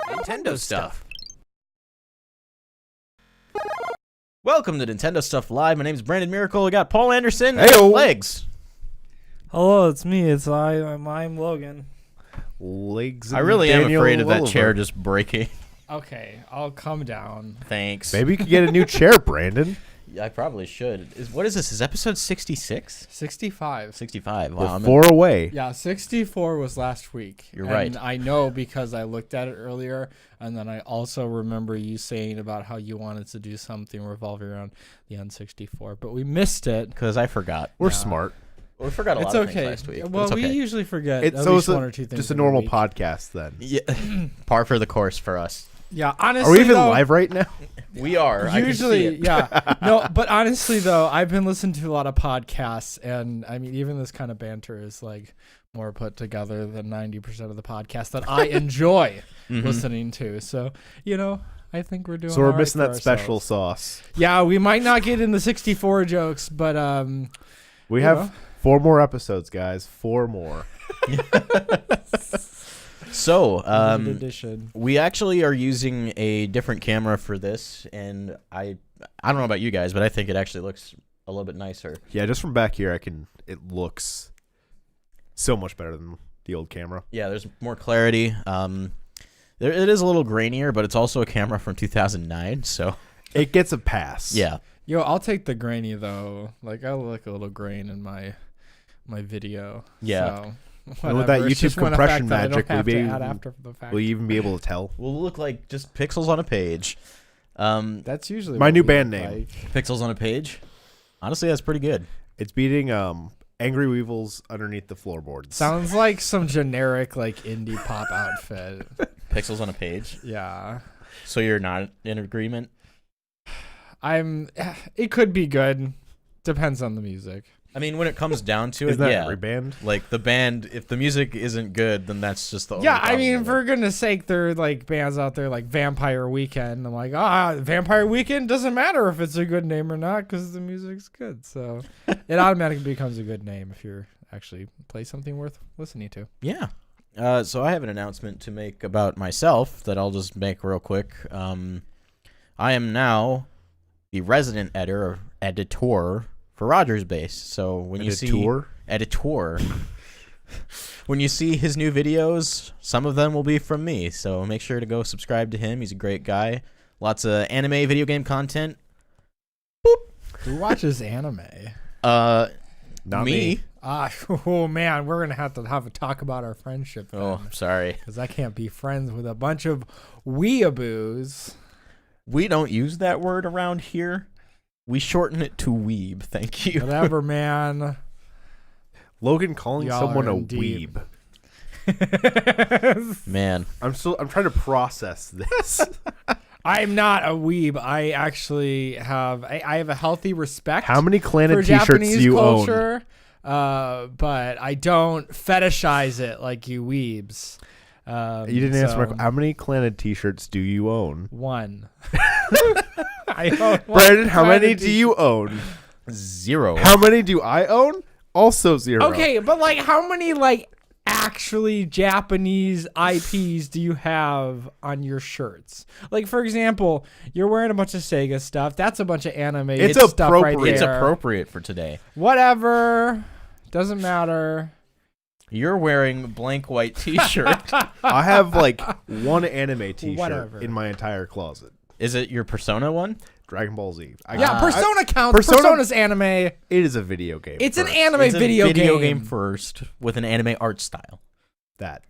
Nintendo stuff. Welcome to Nintendo Stuff Live. My name is Brandon Miracle. We got Paul Anderson. Heyo. Legs. Hello, it's me. I'm Logan. Legs. I really am afraid of that chair just breaking. Okay, I'll come down. Thanks. Maybe you could get a new chair, Brandon. I probably should. What is this? Is episode 66? 65. 65. Wow. We're 4 away. Yeah, 64 was last week. You're right. And I know because I looked at it earlier, and then I also remember you saying about how you wanted to do something revolving around the N64, but we missed it. Because I forgot. We're smart. Well, we forgot a lot of things last week. Well, it's okay. we usually forget It's at least one or two things. just a every normal week. podcast then. Yeah. Par for the course for us. Yeah, honestly, Are we even though, live right now? We are. Usually, I can see it. yeah. No, but honestly, though, I've been listening to a lot of podcasts, and I mean, even this kind of banter is like more put together than 90% of the podcasts that I enjoy listening to. So, I think we're doing. So we're all right missing for that special ourselves. sauce. Yeah, we might not get in the 64 jokes, but We have 4 more episodes, guys. 4 more. So, edition. we actually are using a different camera for this, and I don't know about you guys, but I think it actually looks a little bit nicer. Yeah, just from back here, it looks so much better than the old camera. Yeah, there's more clarity. It is a little grainier, but it's also a camera from 2009, so It gets a pass. yeah. Yo, I'll take the grainy though. Like I look a little grain in my video. Yeah. So, And with that whatever. It's YouTube just one compression effect that I don't magic, have to we add after the fact. Will you even be able to tell? Will look like just pixels on a page. That's usually My what new we band look name. like. Pixels on a page. Honestly, that's pretty good. It's beating Angry Weevils underneath the floorboards. Sounds like some generic like indie pop outfit. Pixels on a page. Yeah. So you're not in agreement? It could be good. Depends on the music. I mean, when it comes down to it, Isn't that yeah. every band? Like the band, if the music isn't good, then that's just the only Yeah, I problem mean, with for it. goodness sake, there are like bands out there like Vampire Weekend. I'm like, Vampire Weekend doesn't matter if it's a good name or not because the music's good. So it automatically becomes a good name if you're actually play something worth listening to. Yeah. So I have an announcement to make about myself that I'll just make real quick. I am now the resident editor for Rogers Base. So when you see editor, when you see his new videos, some of them will be from me. So make sure to go subscribe to him. He's a great guy. Lots of anime, video game content. Who watches anime? Not me. Oh man, we're gonna have a talk about our friendship. Oh, sorry. Because I can't be friends with a bunch of weeaboos. We don't use that word around here. We shorten it to weeb. Thank you. Whatever, man. Logan calling Y'all someone are a in deep. weeb. Man. I'm trying to process this. I'm not a weeb. I actually have I have a healthy respect How many for Clannad t-shirts Japanese do you own? culture, but I don't fetishize it like you weebs. You didn't answer my question. How many Clannad t-shirts do you own? One. I own one Brandon, how many Clannad do you own? 0. How many do I own? Also 0. Okay, but like how many like actually Japanese IPs do you have on your shirts? Like for example, you're wearing a bunch of Sega stuff. That's a bunch of anime It's stuff right appropriate. there. It's appropriate for today. Whatever. Doesn't matter. You're wearing blank white t-shirt. I have like one anime t-shirt Whatever. in my entire closet. Is it your Persona one? Dragon Ball Z. Persona counts. Persona's anime. It is a video game. It's an first. anime It's a video game first with an anime art style. That.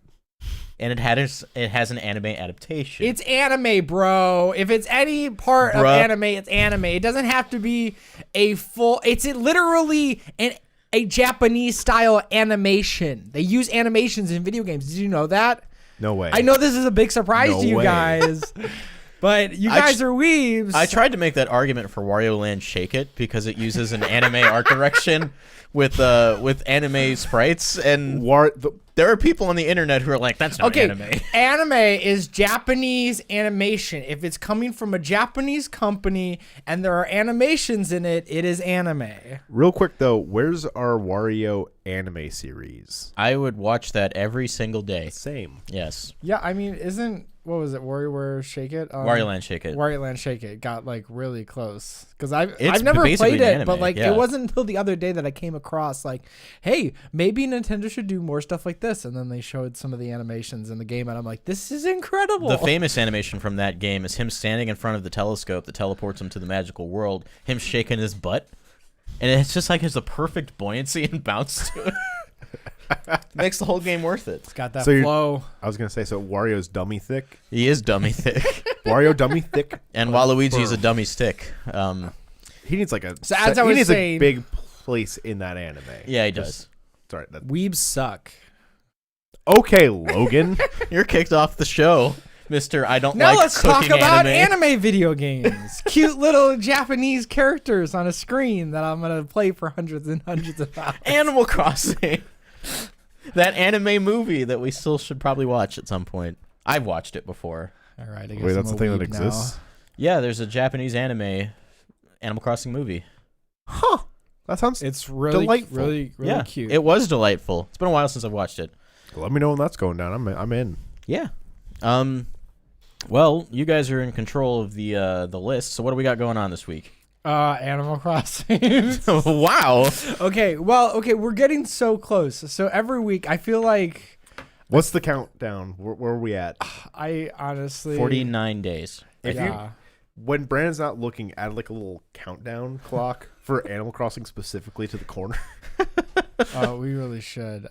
And it has an anime adaptation. It's anime, bro. If it's any part of Bruh. anime, it's anime. It doesn't have to be a full. It's literally an a Japanese style animation. They use animations in video games. Did you know that? No way. I know this is a big surprise No to you way. guys, but you guys are weebs. I tried to make that argument for Wario Land Shake It because it uses an anime art direction with anime sprites, and there are people on the internet who are like, "That's not anime." Anime is Japanese animation. If it's coming from a Japanese company and there are animations in it, it is anime. Real quick though, where's our Wario anime series? I would watch that every single day. Same. Yes, Yeah, I mean, what was it? WarioWare Shake It? Wario Land Shake It. Wario Land Shake It got like really close because I've It's never basically played an it, anime, but like yeah. it wasn't until the other day that I came across like, hey, maybe Nintendo should do more stuff like this, and then they showed some of the animations in the game, and I'm like, this is incredible. The famous animation from that game is him standing in front of the telescope that teleports him to the magical world, him shaking his butt, and it's just like has the perfect buoyancy and bounce to it. Makes the whole game worth it. It's got that So flow. I was gonna say, so Wario's dummy thick. He is dummy thick, Wario dummy thick. and Waluigi's a dummy stick. He needs like a. So as I was he needs saying- a big place in that anime. Yeah, he does. Sorry. That, Weebs suck. okay, Logan. You're kicked off the show, Mister. I don't Now like let's talk cooking about anime. anime video games. Cute little Japanese characters on a screen that I'm gonna play for hundreds and hundreds of hours. Animal Crossing. That anime movie that we still should probably watch at some point. I've watched it before. All right, I guess Wait, I'm that's a the thing that weeb now. exists. Yeah, there's a Japanese anime Animal Crossing movie. Huh. That sounds. It's really, Delightful. really Yeah, cute. it was delightful. It's been a while since I've watched it. Let me know when that's going down. I'm in. Yeah. Well, you guys are in control of the list. So what do we got going on this week? Animal Crossing. Wow. Okay, we're getting so close. So every week, I feel like What's the countdown? Where are we at? I honestly 49 days. If you yeah. when Brandon's not looking, add like a little countdown clock for Animal Crossing specifically to the corner. Oh, we really should.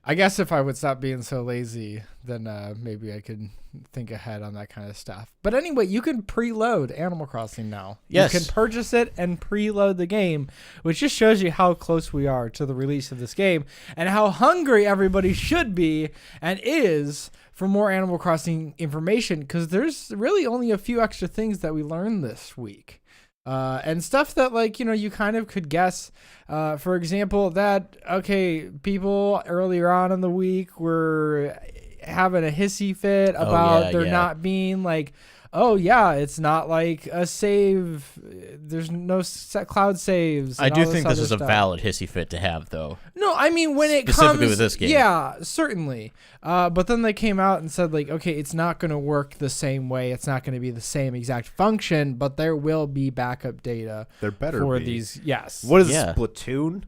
I guess if I would stop being so lazy, then maybe I could think ahead on that kind of stuff. But anyway, you can preload Animal Crossing now. Yes. You can purchase it and preload the game, which just shows you how close we are to the release of this game and how hungry everybody should be and is for more Animal Crossing information, because there's really only a few extra things that we learned this week. And stuff that, like, you know, you kind of could guess. For example, that, okay, people earlier on in the week were having a hissy fit about there not being, like, oh, yeah, it's not like a save. There's no cloud saves. I and do all think this other is a stuff. valid hissy fit to have, though. No, I mean, when it Specifically comes, with this game. yeah, certainly. But then they came out and said, like, okay, it's not going to work the same way. It's not going to be the same exact function, but there will be backup data There better for be. these. Yes. What is Yeah. Splatoon?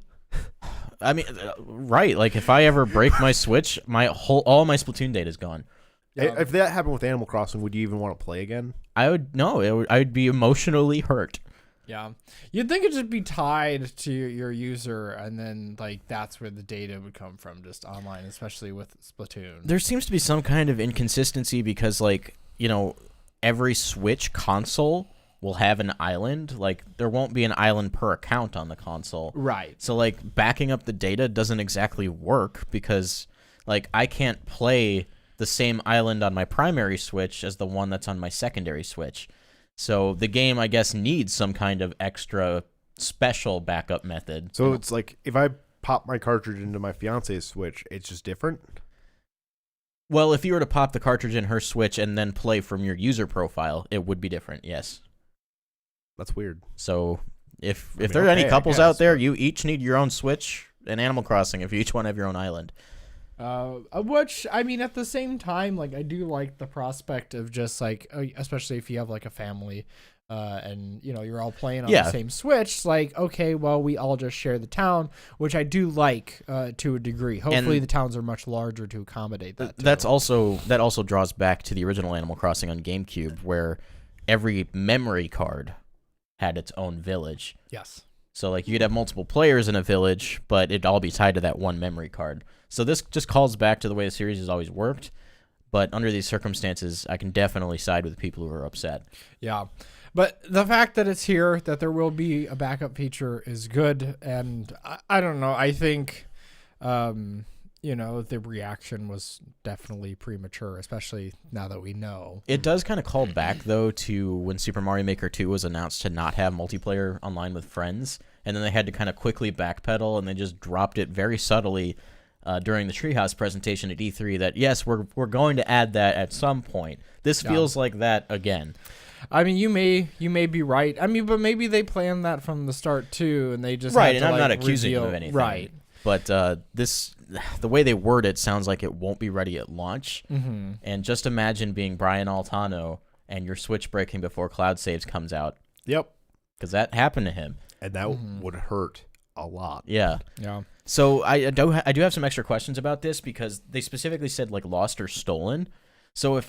I mean, right. Like, if I ever break my Switch, all my Splatoon data is gone. If that happened with Animal Crossing, would you even want to play again? I would be emotionally hurt. Yeah. You'd think it'd just be tied to your user, and then, like, that's where the data would come from, just online, especially with Splatoon. There seems to be some kind of inconsistency because, like, you know, every Switch console will have an island. Like, there won't be an island per account on the console. Right. So, like, backing up the data doesn't exactly work because, like, I can't play the same island on my primary Switch as the one that's on my secondary Switch. So the game, I guess, needs some kind of extra special backup method. So it's like if I pop my cartridge into my fiance's Switch, it's just different. Well, if you were to pop the cartridge in her Switch and then play from your user profile, it would be different, yes. That's weird. So if I mean, there are any okay, I couples out guess, there, but- you each need your own Switch and Animal Crossing if you each one have your own island. Which, I mean, at the same time, like, I do like the prospect of just, like, especially if you have, like, a family, and, you know, you're all playing on the same Switch, like, okay, well, we all just share the town, which I do like, to a degree. Hopefully the towns are much larger to accommodate that, too. That also draws back to the original Animal Crossing on GameCube, where every memory card had its own village. Yes. So, like, you could have multiple players in a village, but it'd all be tied to that one memory card. So this just calls back to the way the series has always worked. But under these circumstances, I can definitely side with people who are upset. Yeah. But the fact that it's here, that there will be a backup feature is good. And I don't know. I think, the reaction was definitely premature, especially now that we know. It does kind of call back, though, to when Super Mario Maker 2 was announced to not have multiplayer online with friends, and then they had to kind of quickly backpedal, and they just dropped it very subtly during the Treehouse presentation at E3 that, yes, we're going to add that at some point. This feels like that again. I mean, you may be right. I mean, but maybe they planned that from the start, too, and they just Right, had and to, I'm not accusing them of anything. Right. But the way they word it sounds like it won't be ready at launch. Mm-hmm. And just imagine being Brian Altano and your Switch breaking before Cloud Saves comes out, Yep. because that happened to him. And that would hurt a lot. Yeah. Yeah. So I do have some extra questions about this because they specifically said like lost or stolen. So if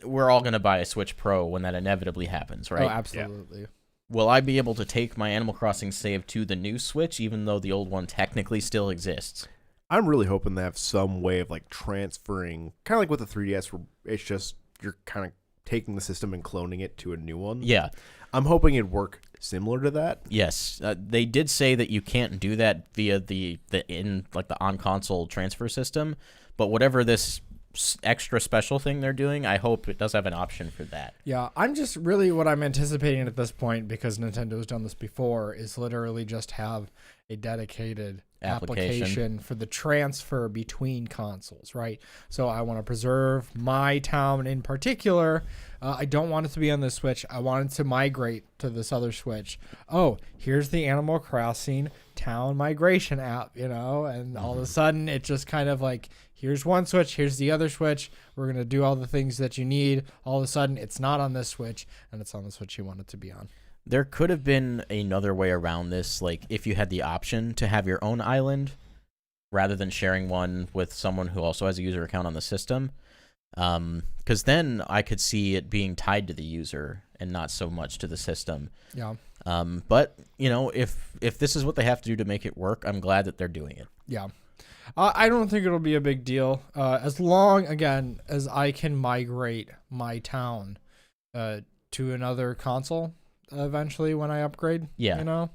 we're all gonna buy a Switch Pro when that inevitably happens, right? Oh, absolutely. Will I be able to take my Animal Crossing save to the new Switch, even though the old one technically still exists? I'm really hoping they have some way of like transferring, kind of like with the 3DS, where it's just you're kind of taking the system and cloning it to a new one. Yeah. I'm hoping it'd work similar to that. Yes, they did say that you can't do that via the on console transfer system, but whatever this extra special thing they're doing, I hope it does have an option for that. Yeah, I'm just really what I'm anticipating at this point, because Nintendo's done this before, is literally just have a dedicated application for the transfer between consoles, right? So I want to preserve my town in particular. I don't want it to be on the Switch. I want it to migrate to this other Switch. Oh, here's the Animal Crossing town migration app, and all of a sudden it just kind of like, here's one Switch, here's the other Switch. We're going to do all the things that you need. All of a sudden it's not on this Switch, and it's on the Switch you want it to be on. There could have been another way around this, like if you had the option to have your own island rather than sharing one with someone who also has a user account on the system. Because then I could see it being tied to the user and not so much to the system. Yeah. But, if this is what they have to do to make it work, I'm glad that they're doing it. Yeah. I don't think it'll be a big deal. As long, again, as I can migrate my town to another console eventually when I upgrade. Yeah.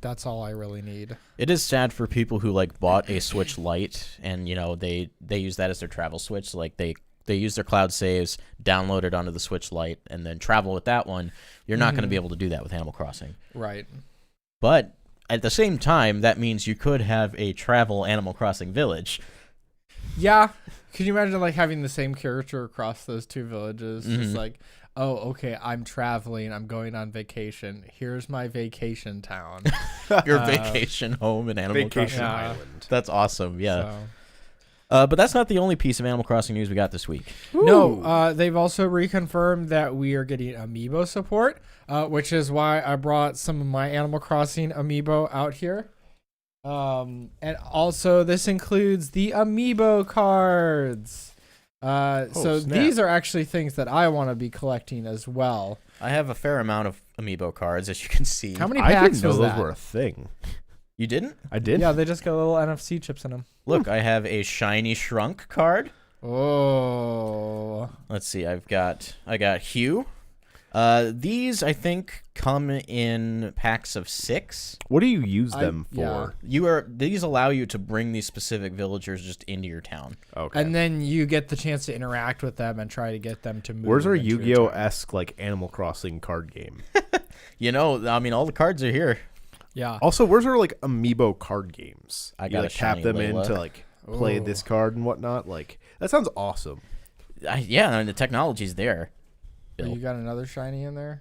That's all I really need. It is sad for people who bought a Switch Lite and they use that as their travel Switch. Like they use their cloud saves, download it onto the Switch Lite, and then travel with that one. You're not going to be able to do that with Animal Crossing. Right. But at the same time, that means you could have a travel Animal Crossing village. Yeah. Could you imagine having the same character across those two villages? Mm-hmm. Just oh, okay, I'm traveling. I'm going on vacation. Here's my vacation town. Your vacation home in Animal Vacation Crossing. Island. That's awesome. Yeah. So. But that's not the only piece of Animal Crossing news we got this week. No, they've also reconfirmed that we are getting Amiibo support, which is why I brought some of my Animal Crossing Amiibo out here. And also, this includes the Amiibo cards. So snap. these are actually things that I want to be collecting as well. I have a fair amount of Amiibo cards, as you can see. How many I packs didn't know was those that? were a thing. You didn't? I did? Yeah, they just got little NFC chips in them. Look, I have a shiny Shrunk card. Oh. Let's see. I got Hugh. These I think come in packs of 6. What do you use them yeah. for? These allow you to bring these specific villagers just into your town. Okay. And then you get the chance to interact with them and try to get them to move. Where's our into your Yu-Gi-Oh town. esque Animal Crossing card game? All the cards are here. Yeah. Also, where's our Amiibo card games? I You, got a tap shiny them Layla. in to play Ooh. this card and whatnot. That sounds awesome. The technology's there. Oh, you got another shiny in there?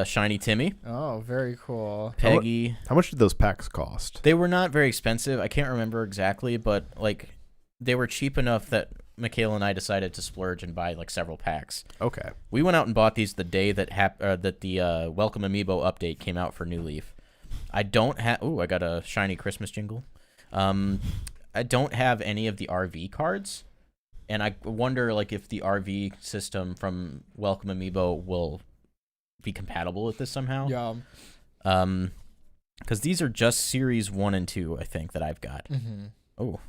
Shiny Timmy, Oh, very cool. Peggy. How much did those packs cost? They were not very expensive. I can't remember exactly, but they were cheap enough that Michaela and I decided to splurge and buy several packs. Okay. We went out and bought these the day that the Welcome Amiibo update came out for New Leaf. I don't have. Oh, I got a shiny Christmas jingle. I don't have any of the RV cards, and I wonder if the RV system from Welcome Amiibo will be compatible with this somehow. Yeah. Because these are just Series 1 and 2, I think, that I've got. Mm-hmm. Oh,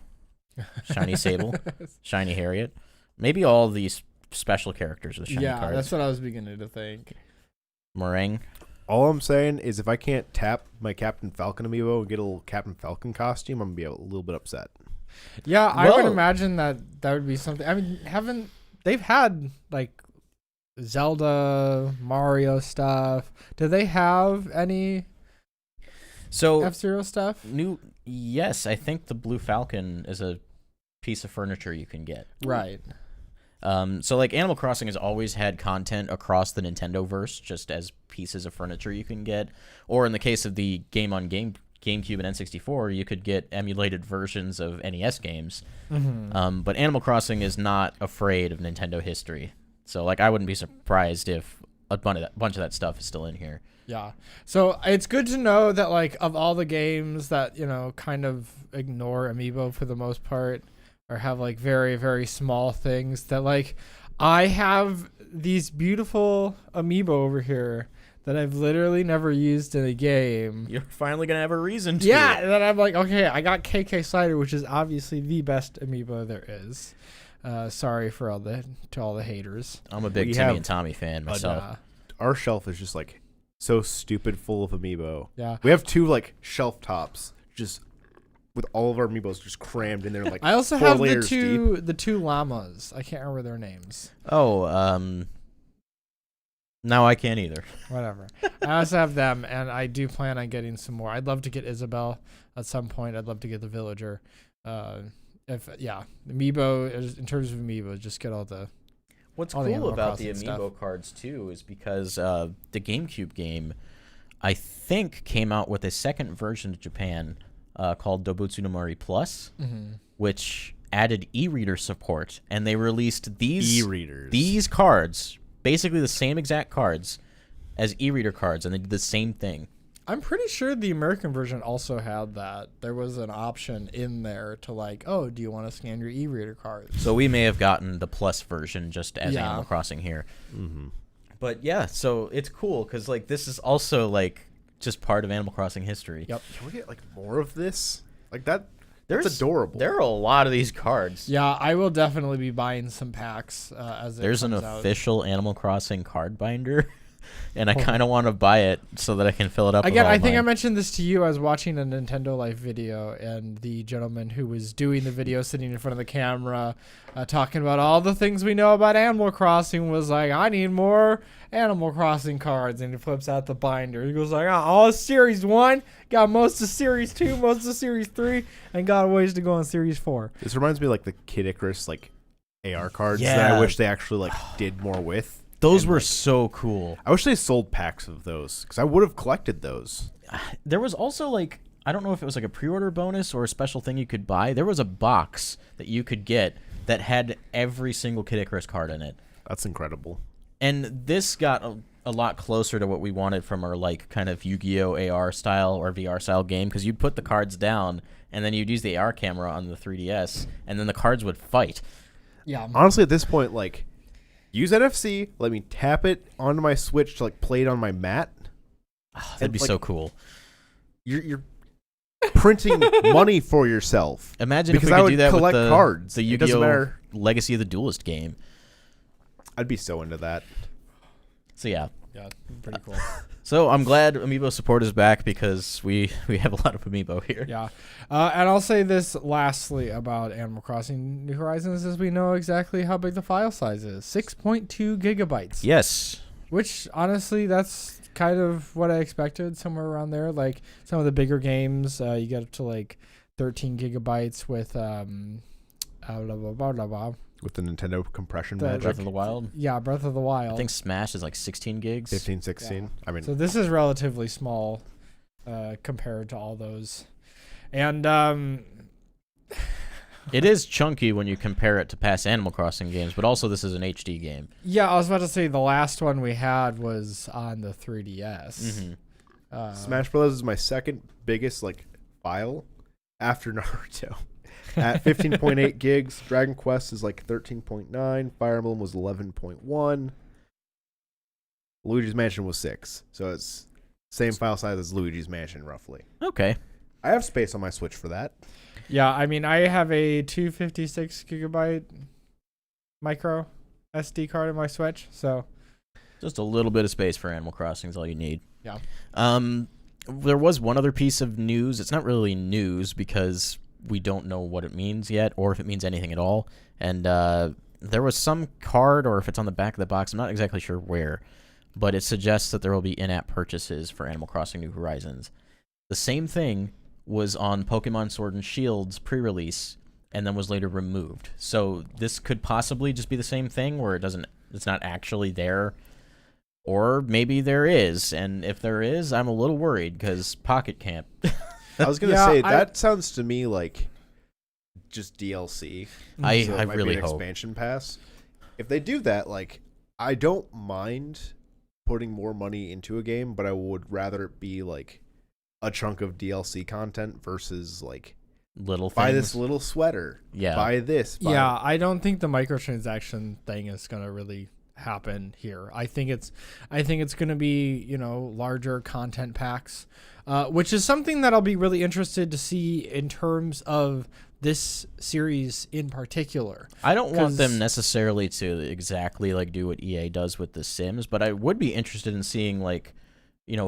shiny Sable, shiny Harriet. Maybe all these special characters with shiny Yeah, cards. that's what I was beginning to think. Meringue. All I'm saying is if I can't tap my Captain Falcon amiibo and get a little Captain Falcon costume, I'm going to be a little bit upset. Yeah, I would Well- imagine that would be something. I mean, they've had like Zelda, Mario stuff. Do they have any So F-Zero stuff? yes, I think the Blue Falcon is a piece of furniture you can get. Right. So like Animal Crossing has always had content across the Nintendo verse, just as pieces of furniture you can get, or in the case of the GameCube and N64, you could get emulated versions of NES games. Mm-hmm. But Animal Crossing is not afraid of Nintendo history, so like I wouldn't be surprised if a bunch of that stuff is still in here. Yeah. So it's good to know that like of all the games that, kind of ignore amiibo for the most part or have like very, very small things that like I have these beautiful amiibo over here that I've literally never used in a game. You're finally gonna have a reason to. Yeah, and then I'm like, okay, I got KK Slider, which is obviously the best amiibo there is. Sorry for all the haters. I'm a big We Timmy have and Tommy fan myself. Our shelf is just like so stupid full of amiibo. Yeah. We have 2 like shelf tops just with all of our amiibos just crammed in there like I also 4 have layers deep. the two llamas. I can't remember their names. Now I can't either. Whatever. I also have them, and I do plan on getting some more. I'd love to get Isabel at some point. I'd love to get the villager. Amiibo in terms of amiibo, just get all the. What's all the cool Animal about the Crossing amiibo stuff. cards too is because the GameCube game, I think, came out with a second version to Japan called Dobutsu no Mori Plus, which added e-reader support, and they released E-readers. these cards, basically the same exact cards as e-reader cards, and they did the same thing. I'm pretty sure the American version also had that. There was an option in there to like, oh, do you want to scan your e-reader cards? So we may have gotten the Plus version just as Yeah. Animal Crossing here. Mm-hmm. But yeah, so it's cool because like this is also like just part of Animal Crossing history. Yep. Can we get like more of this? Like that. There's That's adorable. There are a lot of these cards. Yeah, I will definitely be buying some packs as it There's an comes out. official Animal Crossing card binder, and I kind of want to buy it so that I can fill it up. Again, with all I think I mine. mentioned this to you. I was watching a Nintendo Life video, and the gentleman who was doing the video sitting in front of the camera talking about all the things we know about Animal Crossing was like, I need more Animal Crossing cards. And he flips out the binder. He goes like, all Series 1, got most of Series 2, most of Series 3, and got a ways to go on Series 4. This reminds me of like the Kid Icarus like AR cards that Yeah. I wish they actually like did more with. Those And, were like, so cool. I wish they sold packs of those because I would have collected those. There was also like, I don't know if it was like a pre-order bonus or a special thing you could buy. There was a box that you could get that had every single Kid Icarus card in it. That's incredible. And this got a lot closer to what we wanted from our like kind of Yu-Gi-Oh AR style or VR style game, because you'd put the cards down and then you'd use the AR camera on the 3DS and then the cards would fight. Yeah. Honestly, at this point, like, use NFC. Let me tap it onto my Switch to like play it on my mat. That'd be like, so cool. You're printing money for yourself. Imagine because if we I could would do that with collect the, cards. the It doesn't Yu-Gi-Oh matter. Legacy of the Duelist game. I'd be so into that. So yeah. Yeah, pretty cool. So I'm glad Amiibo support is back because we have a lot of Amiibo here. Yeah. And I'll say this lastly about Animal Crossing New Horizons is we know exactly how big the file size is. 6.2 gigabytes. Yes. Which, honestly, that's kind of what I expected, somewhere around there. Like, some of the bigger games, you get up to, like, 13 gigabytes with, With the Nintendo compression The- magic. Breath of the Wild. yeah, Breath of the Wild. I think Smash is like 16 gigs. 15, 16. Yeah. I mean, So this is relatively small compared to all those. And It is chunky when you compare it to past Animal Crossing games, but also this is an HD game. yeah, I was about to say the last one we had was on the 3DS. Mm-hmm. Smash Bros. Is my second biggest like file after Naruto. At 15.8 gigs, Dragon Quest is like 13.9, Fire Emblem was 11.1, Luigi's Mansion was 6. So it's same file size as Luigi's Mansion roughly. Okay. I have space on my Switch for that. Yeah, I mean, I have a 256 gigabyte micro SD card in my Switch, so Just a little bit of space for Animal Crossing is all you need. Yeah. There was one other piece of news. It's not really news because we don't know what it means yet or if it means anything at all. And there was some card, or if it's on the back of the box, I'm not exactly sure where, but it suggests that there will be in-app purchases for Animal Crossing New Horizons. The same thing was on Pokemon Sword and Shield's pre-release and then was later removed. So this could possibly just be the same thing where it's not actually there. Or maybe there is, and if there is, I'm a little worried because Pocket Camp. I was gonna say that sounds to me like just DLC. I it might be really an hope. expansion pass. If they do that, like, I don't mind putting more money into a game, but I would rather it be like a chunk of DLC content versus like Little things. buy this little sweater. Yeah. Buy this. Buy Yeah, I don't think the microtransaction thing is gonna really happen here. I think it's going to be, larger content packs, which is something that I'll be really interested to see in terms of this series in particular. I don't want 'Cause- them necessarily to exactly like do what EA does with The Sims, but I would be interested in seeing like,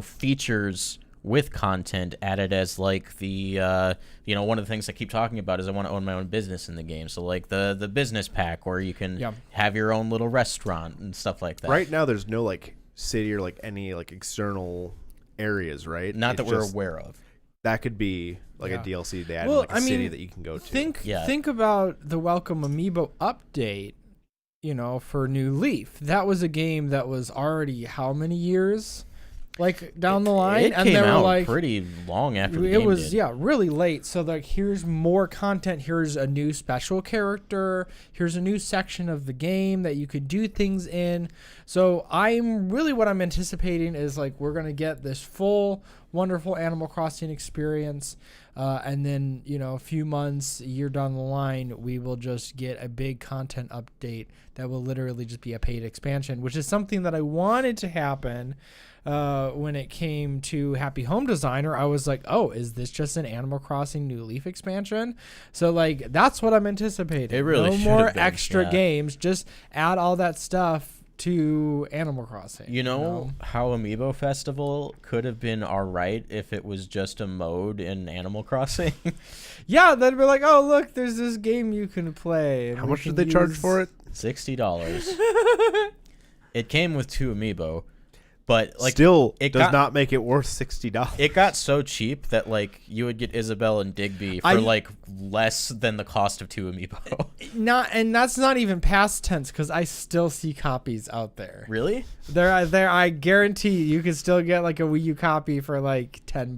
features with content added as like the one of the things I keep talking about is I want to own my own business in the game. So like the business pack where you can have your own little restaurant and stuff like that. Right now, there's no like city or like any like external areas, right? Not that It's we're just- aware of. That could be like Yeah. a DLC they add Well, in like a I city mean, that you can go to. Think about the Welcome Amiibo update, for New Leaf. That was a game that was already how many years like down the line, It and came they were out like pretty long after the it game was did. really late. So like here's more content, here's a new special character, here's a new section of the game that you could do things in. So what I'm anticipating is like we're gonna get this full wonderful Animal Crossing experience, and then a few months, a year down the line, we will just get a big content update that will literally just be a paid expansion, which is something that I wanted to happen. When it came to Happy Home Designer, I was like, oh, is this just an Animal Crossing New Leaf expansion? So like that's what I'm anticipating. It really no should more have been, extra yeah. games, just add all that stuff to Animal Crossing. You know how Amiibo Festival could have been alright if it was just a mode in Animal Crossing? Yeah, they'd be like, oh look, there's this game you can play. and How we much can did they charge use- for it? $60. It came with 2 Amiibo, but like Still it does got- not make it worth $60. it got so cheap that like you would get Isabelle and Digby for I- like less than the cost of 2 Amiibo. And that's not even past tense because I still see copies out there. Really? There, I guarantee you can still get like a Wii U copy for like $10.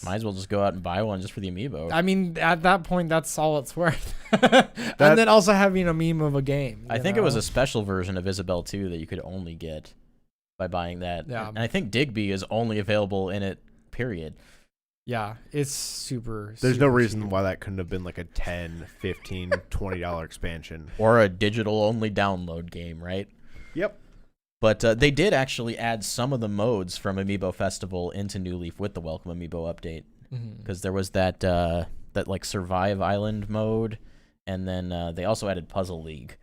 Might as well just go out and buy one just for the Amiibo. I mean, at that point, that's all it's worth. And then also having a meme of a game. I you think it was know? a special version of Isabelle 2 that you could only get by buying that. Yeah. And I think Digby is only available in it, period. Yeah, it's super. There's no super reason cheap. why that couldn't have been like a $10, $15, $20 expansion. Or a digital-only download game, right? Yep. But they did actually add some of the modes from Amiibo Festival into New Leaf with the Welcome Amiibo update. Mhm. Because there was that like Survive Island mode, and then they also added Puzzle League,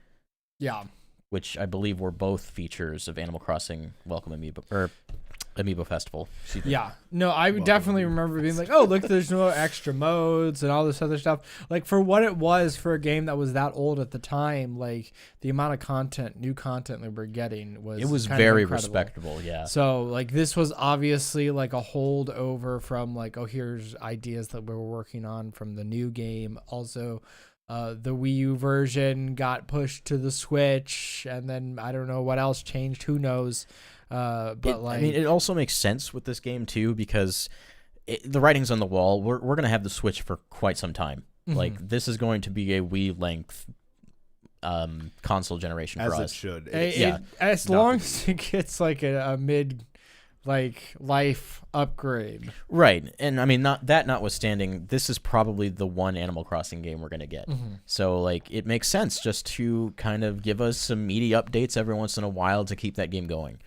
Yeah. which I believe were both features of Animal Crossing Welcome Amiibo or Amiibo Festival. Excuse me. Yeah. No, I would definitely remember being like, oh, look, there's no extra modes and all this other stuff. Like, for what it was for a game that was that old at the time, like, the amount of new content that we're getting was It was kind of very incredible. respectable, yeah. So, like, this was obviously, like, a holdover from, like, oh, here's ideas that we were working on from the new game. Also, the Wii U version got pushed to the Switch, and then I don't know what else changed. Who knows? It also makes sense with this game too because the writing's on the wall. We're gonna have the Switch for quite some time. Mhm. Like this is going to be a Wii length console generation As for it us. should. Yeah. As Not long the- as it gets like a mid, like life upgrade. Right, and I mean notwithstanding, this is probably the one Animal Crossing game we're gonna get. So like it makes sense just to kind of give us some meaty updates every once in a while to keep that game going.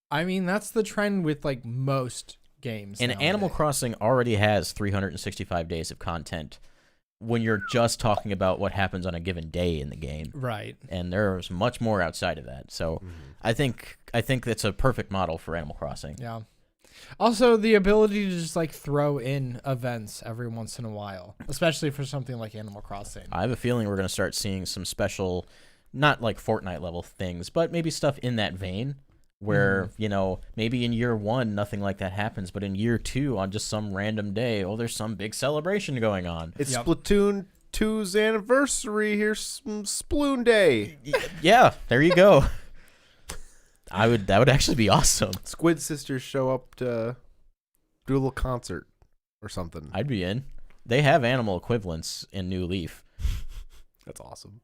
I mean, that's the trend with like most games. And nowadays. Animal Crossing already has 365 days of content when you're just talking about what happens on a given day in the game. Right. And there's much more outside of that. So I think that's a perfect model for Animal Crossing. Yeah. Also, the ability to just like throw in events every once in a while, especially for something like Animal Crossing. I have a feeling we're going to start seeing some special, not like Fortnite level things, but maybe stuff in that vein where, you know, maybe in year 1, nothing like that happens. But in year 2, on just some random day, there's some big celebration going on. It's Yep. Splatoon 2's anniversary. Here's Sploon Day. Yeah, there you go. That would actually be awesome. Squid Sisters show up to do a little concert or something. I'd be in. They have animal equivalents in New Leaf. That's awesome.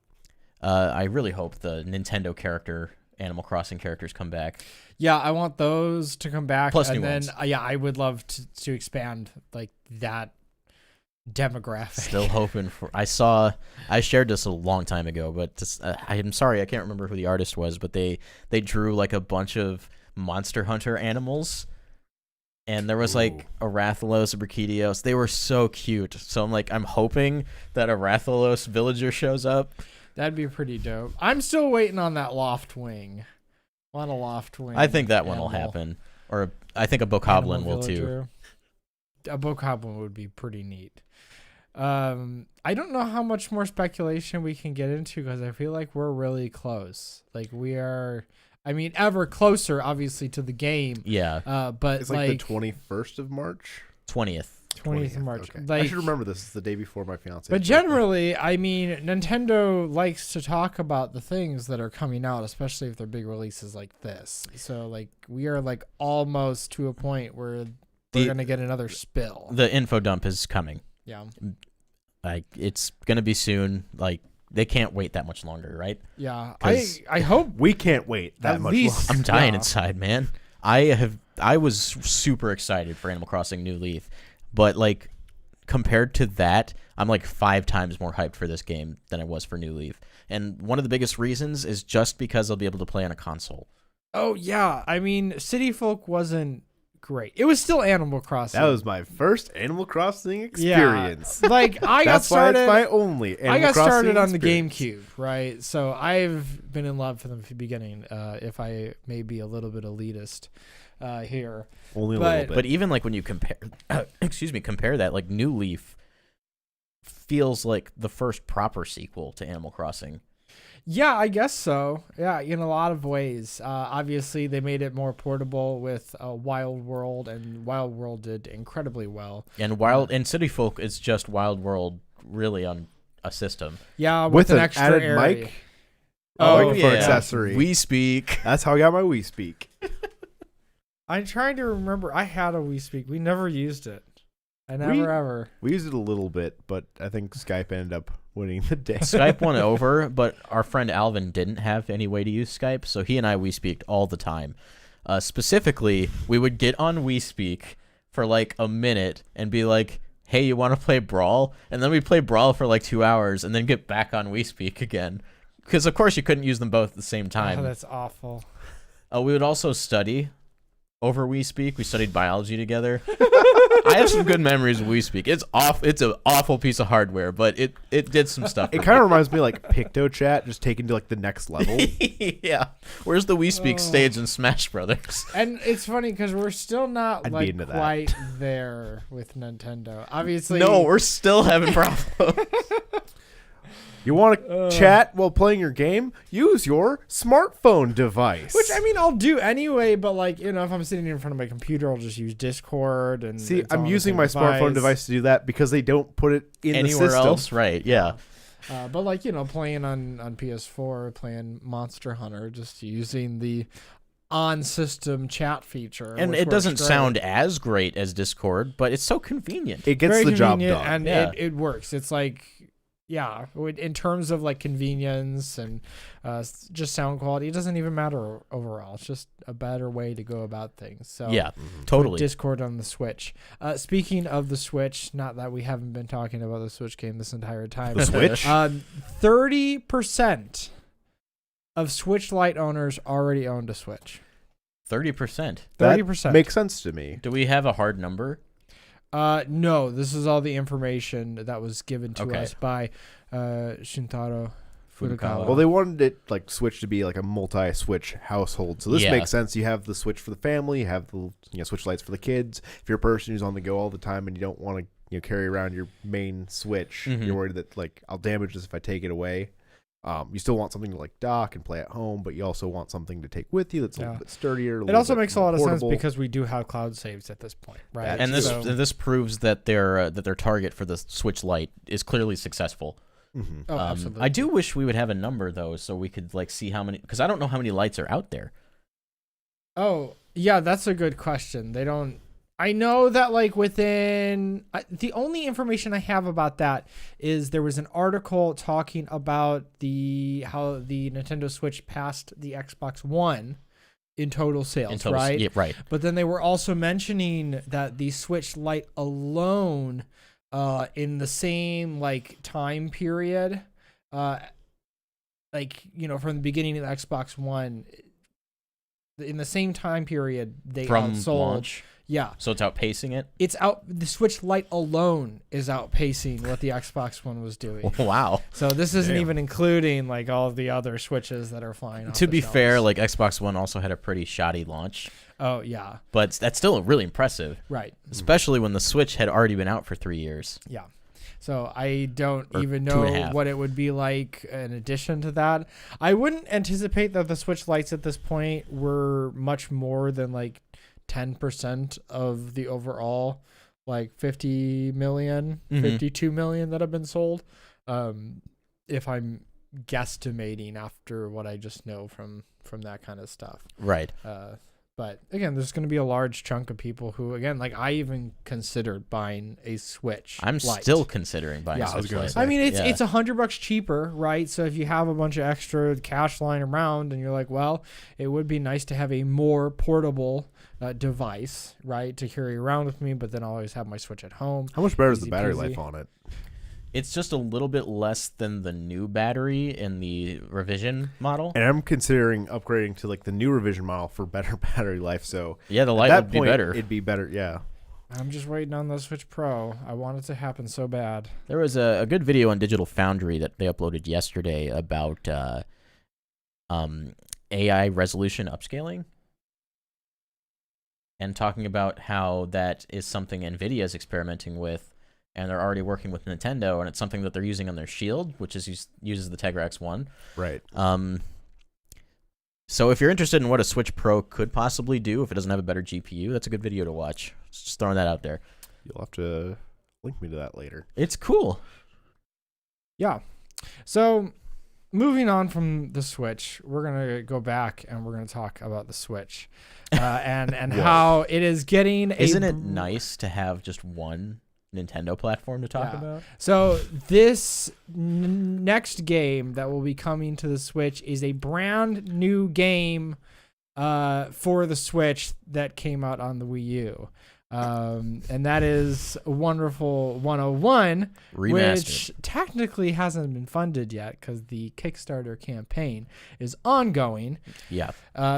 I really hope the Nintendo Animal Crossing characters come back. Yeah, I want those to come back. Plus and new then, ones. Yeah, I would love to expand like that demographic. Still hoping for. I shared this a long time ago, but I'm sorry, I can't remember who the artist was, but they drew like a bunch of Monster Hunter animals, and there was like a Rathalos, a Brachydios. They were so cute. So I'm hoping that a Rathalos villager shows up. That'd be pretty dope. I'm still waiting on that Loftwing. Want a Loftwing? I think that one will animal. happen, or I think a Bokoblin will too. Villager. A Bokoblin would be pretty neat. I don't know how much more speculation we can get into because I feel like we're really close. Like we are, I mean, ever closer, obviously, to the game. Yeah, But It's like the 21st of March. 20th. 20th of March. Okay. Like, I should remember this. It's the day before my fiance. but generally, I mean, Nintendo likes to talk about the things that are coming out, especially if they're big releases like this. So, like, we are like almost to a point where we're gonna get another spill. The info dump is coming. Yeah. Like it's gonna be soon. Like they can't wait that much longer, right? Yeah. 'Cause I hope we can't wait that At much least- longer. I'm dying Yeah. inside, man. I was super excited for Animal Crossing New Leaf, but like compared to that, I'm like 5 times more hyped for this game than I was for New Leaf. And one of the biggest reasons is just because I'll be able to play on a console. Oh yeah, I mean, City Folk wasn't great. It was still Animal Crossing. That was my first Animal Crossing experience. Yeah. Like I got That's why started. it's my only Animal I got Crossing started on the experience. GameCube, right? So I've been in love from the beginning. If I may be a little bit elitist here. Only a But- little bit. But even like when you compare, compare that, like New Leaf feels like the first proper sequel to Animal Crossing. Yeah, I guess so. Yeah, in a lot of ways. Obviously, they made it more portable with Wild World, and Wild World did incredibly well. And City Folk is just Wild World really on a system. Yeah, with an an extra added area. mic. Oh, Like for accessory. We speak. That's how I got my Wii Speak. I'm trying to remember. I had a Wii Speak. We never used it. I never ever. We used it a little bit, but I think Skype ended up winning the day. Skype won over, but our friend Alvin didn't have any way to use Skype, so he and I speaked all the time. Specifically, we would get on WeSpeak for like a minute and be like, "Hey, you want to play Brawl?" And then we'd play Brawl for like 2 hours, and then get back on WeSpeak again, because of course you couldn't use them both at the same time. Oh, that's awful. We would also study over WeSpeak. We studied biology together. I have some good memories of WeSpeak. It's an awful piece of hardware, but it did some stuff. It kind of reminds me of like PictoChat, just taken to like the next level. Yeah. Where's the WeSpeak stage in Smash Brothers? And it's funny because we're still not I'd be like into that. quite there with Nintendo. Obviously, No, we're still having problems. You want to chat while playing your game? Use your smartphone device. which I mean I'll do anyway. But like if I'm sitting in front of my computer, I'll just use Discord and See, it's all I'm on the using same my smartphone device to do that because they don't put it in Anywhere the system. else? Right, yeah. But like playing on PS4, playing Monster Hunter, just using the on-system chat feature, And which it works doesn't great. sound as great as Discord, but it's so convenient. It gets Very the job convenient, done. and Yeah. it works. It's like, yeah, in terms of like convenience and just sound quality, it doesn't even matter overall. It's just a better way to go about things. So Yeah, totally. Discord on the Switch. Speaking of the Switch, not that we haven't been talking about the Switch game this entire time. The Switch? 30% of Switch Lite owners already owned a Switch. 30%. That 30%. makes sense to me. Do we have a hard number? No, this is all the information that was given to Okay. us by Shintaro Furukawa. Well, they wanted it like Switch to be like a multi-Switch household, so this Yeah. makes sense. You have the Switch for the family, you have the Switch lights for the kids. If you're a person who's on the go all the time and you don't want to carry around your main Switch, Mhm. you're worried that like I'll damage this if I take it away. You still want something to like dock and play at home, but you also want something to take with you that's a Yeah. little bit sturdier. It also makes a lot of sense because we do have cloud saves at this point, right? That And this So- this proves that their target for the Switch Lite is clearly successful. oh, absolutely. I do wish we would have a number though, so we could like see how many. Because I don't know how many lights are out there. Oh, yeah, that's a good question. They don't. I know that like within the only information I have about that is there was an article talking about how the Nintendo Switch passed the Xbox One in total sales, right? Yeah, right. But then they were also mentioning that the Switch Lite alone, in the same like time period, like from the beginning of the Xbox One, in the same time period they From outsold. launch, Yeah, so it's outpacing it. it's out. The Switch Lite alone is outpacing what the Xbox One was doing. Wow. So this isn't Damn. even including like all of the other Switches that are flying off To the be fair, shelves. like Xbox One also had a pretty shoddy launch, Oh yeah, but that's still really impressive, right. especially when the Switch had already been out for 3 years. Yeah. So I don't Or even 2.5. know what it would be like in addition to that. I wouldn't anticipate that the Switch Lights at this point were much more than like 10% of the overall like 50 million, Mhm. 52 million that have been sold. If I'm guesstimating after what I just know from that kind of stuff. Right. But again, there's going to be a large chunk of people who, again, like I even considered buying a Switch. I'm Lite. still considering buying Yeah, a I was Switch gonna Lite. say. I mean, it's Yeah. it's $100 cheaper, right? So if you have a bunch of extra cash lying around, and you're like, well, it would be nice to have a more portable device, right, to carry around with me, but then I'll always have my Switch at home. How much better is the Easy battery peasy. life on it? It's just a little bit less than the new battery in the revision model. And I'm considering upgrading to like the new revision model for better battery life. So Yeah, the at light that would be point, better. It'd be better. Yeah. I'm just waiting on the Switch Pro. I want it to happen so bad. There was a good video on Digital Foundry that they uploaded yesterday about AI resolution upscaling and talking about how that is something NVIDIA is experimenting with, and they're already working with Nintendo, and it's something that they're using on their Shield, which is uses the Tegra X1. Right. So if you're interested in what a Switch Pro could possibly do if it doesn't have a better GPU, that's a good video to watch. Just throwing that out there. You'll have to link me to that later. It's cool. Yeah. So moving on from the Switch, we're gonna go back and we're gonna talk about the Switch, and Whoa. how it is getting. Isn't it nice to have just one Nintendo platform to talk Yeah. about? So this next game that will be coming to the Switch is a brand new game for the Switch that came out on the Wii U. And that is Wonderful 101, Remastered. which technically hasn't been funded yet because the Kickstarter campaign is ongoing. Yeah.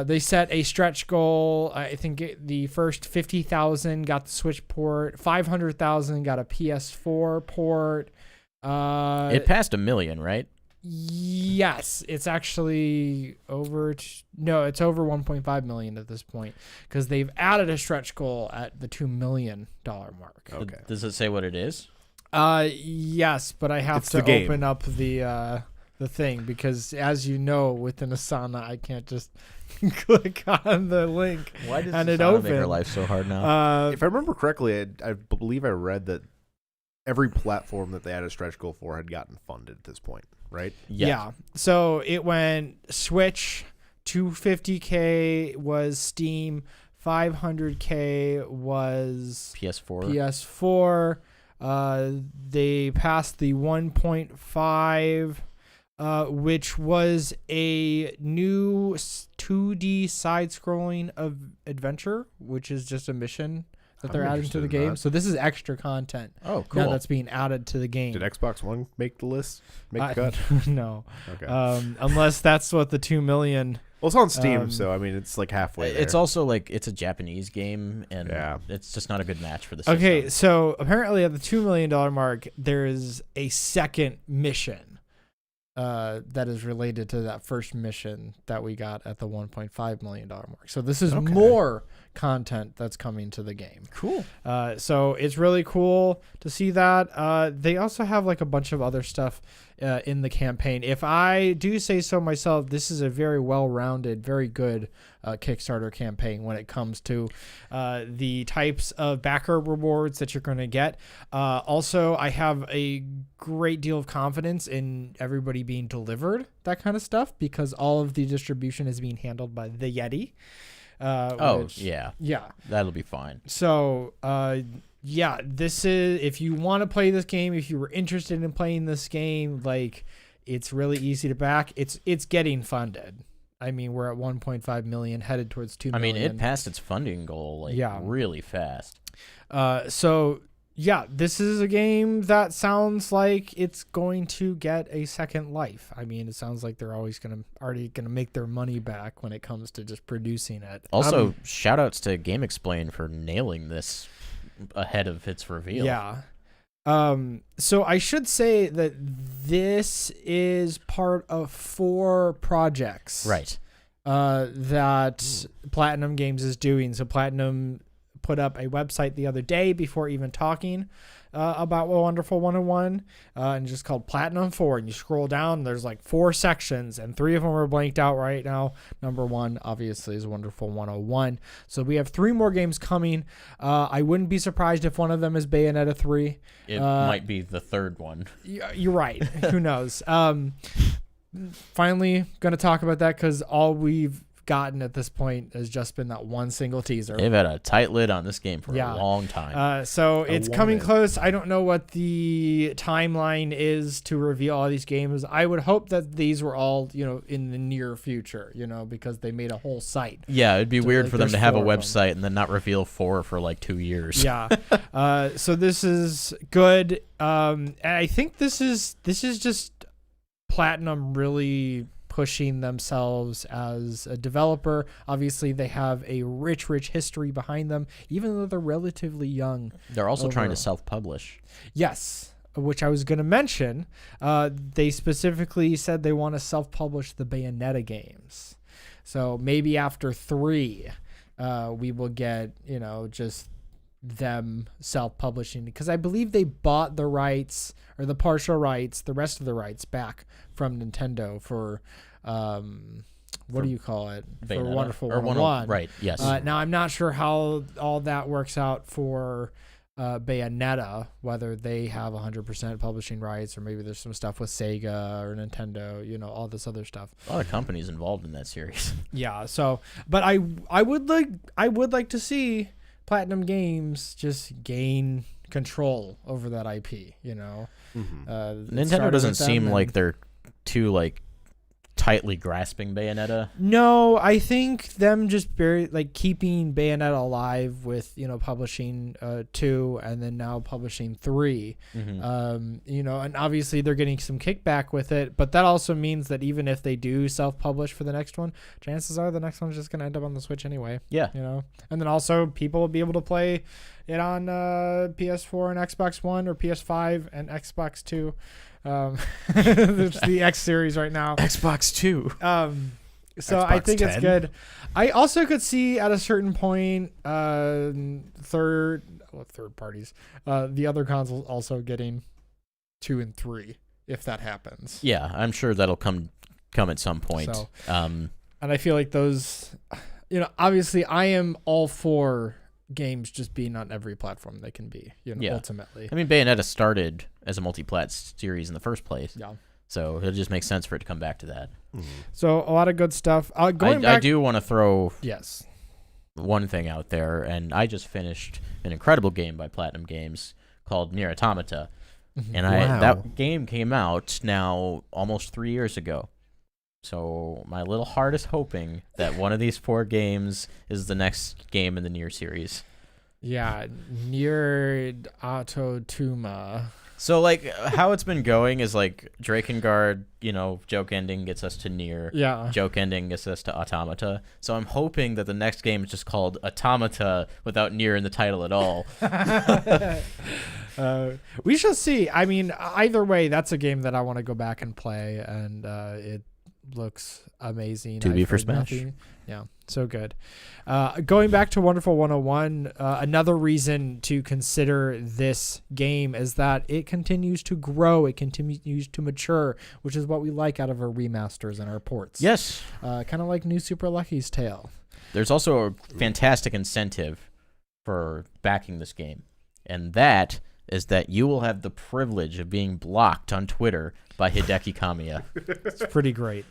They set a stretch goal. I think the first 50,000 got the Switch port, 500,000 got a PS4 port. It passed 1 million, right? Yes, it's actually over. It's over 1.5 million at this point because they've added a stretch goal at the $2 million mark. Okay. Does it say what it is? Yes, but I have It's to the game. open up the thing because, as you know, within Asana, I can't just click on the link. Why does And it Asana make our opened. life so hard now? If I remember correctly, I believe I read that every platform that they had a stretch goal for had gotten funded at this point, right? Yeah. So it went Switch, 250K was Steam, 500K was PS4. PS4. They passed the 1.5, which was a new 2D side-scrolling of adventure, which is just a mission that they're I'm adding to interested the in game. that. So this is extra content Oh, now cool. that's being added to the game. Did Xbox One make the list? Make the cut? No. Okay. Unless that's what the 2 million. Well, it's on Steam, Um, so I mean, it's like halfway there. It's also like it's a Japanese game, and Yeah. it's just not a good match for the system. Okay, so apparently at the $2 million mark, there is a second mission that is related to that first mission that we got at the $1.5 million mark. So this is Okay. more content that's coming to the game. Cool. So it's really cool to see that. They also have like a bunch of other stuff in the campaign. If I do say so myself, this is a very well-rounded, very good Kickstarter campaign when it comes to the types of backer rewards that you're going to get. Also, I have a great deal of confidence in everybody being delivered that kind of stuff because all of the distribution is being handled by the Yeti. Yeah, Yeah. that'll be fine. So, yeah, this is, if you want to play this game, if you were interested in playing this game, like, it's really easy to back. It's getting funded. I mean, we're at 1.5 million, headed towards 2 I mean, million. it passed its funding goal like Yeah. really fast. So yeah, this is a game that sounds like it's going to get a second life. I mean, it sounds like they're already gonna make their money back when it comes to just producing it. Also, shout outs to Game Explain for nailing this ahead of its reveal. Yeah. So I should say that this is part of 4 projects. Right. That Platinum Games is doing. So Platinum put up a website the other day before even talking about Wonderful 101, and just called Platinum 4. And you scroll down, there's like 4 sections, and 3 of them are blanked out right now. Number 1, obviously, is Wonderful 101. So we have 3 more games coming. I wouldn't be surprised if one of them is Bayonetta 3. It might be the third one. You're right. Who knows? Finally, going to talk about that because all we've gotten at this point has just been that one single teaser. They've had a tight lid on this game for Yeah. a long time. So it's coming woman. close. I don't know what the timeline is to reveal all these games. I would hope that these were all, in the near future, because they made a whole site. Yeah, it'd be So, weird like, for them there's to have a 4 of them. website and then not reveal 4 for like 2 years. Yeah. So this is good. And I think this is just Platinum really pushing themselves as a developer. Obviously, they have a rich history behind them, even though they're relatively young. They're also trying to Overall. self-publish. Yes, which I was going to mention. They specifically said they want to self-publish the Bayonetta games. So maybe after 3, we will get, just them self-publishing, because I believe they bought the rights, or the partial rights, the rest of the rights back from Nintendo for what do you call it, for Bayonetta? Wonderful Or 101. Right, yes. Now I'm not sure how all that works out for Bayonetta, whether they have 100% publishing rights, or maybe there's some stuff with Sega or Nintendo, all this other stuff. A lot of companies involved in that series. Yeah. So, but I would like to see Platinum Games just gain control over that IP. Mhm. Nintendo doesn't seem like they're too tightly grasping Bayonetta. No, I think them just keeping Bayonetta alive with publishing 2 and then now publishing 3. Mm-hmm. And obviously they're getting some kickback with it, but that also means that even if they do self-publish for the next one, chances are the next one's just going to end up on the Switch anyway. Yeah. And then also people will be able to play it on PS4 and Xbox One, or PS5 and Xbox 2. It's the X series right now. Xbox 2. So I Xbox think it's 10? good. I also could see at a certain point, third parties, the other consoles also getting 2 and 3, if that happens. Yeah, I'm sure that'll come at some point. So- And I feel like those, obviously I am all for games just being on every platform they can be, Yeah. ultimately. I mean, Bayonetta started as a multi-plat series in the first place, Yeah. so it just makes sense for it to come back to that. So a lot of good stuff. Going I back, do want to throw yes. one thing out there, and I just finished an incredible game by Platinum Games called Nier Automata, and Wow. that game came out now almost 3 years ago. So my little heart is hoping that one of these 4 games is the next game in the Nier series. Yeah, Nier Automata. So like how it's been going is like Drakengard, joke ending gets us to Nier. Yeah. Joke ending gets us to Automata. So I'm hoping that the next game is just called Automata without Nier in the title at all. We shall see. I mean, either way, that's a game that I want to go back and play, and it looks amazing. To be I've for heard Smash. nothing. Yeah, so good. Going back to Wonderful 101, another reason to consider this game is that it continues to grow, it continues to mature, which is what we like out of our remasters and our ports. Yes. Kind of like New Super Lucky's Tale. There's also a fantastic incentive for backing this game, and that is that you will have the privilege of being blocked on Twitter by Hideki Kamiya. It's pretty great.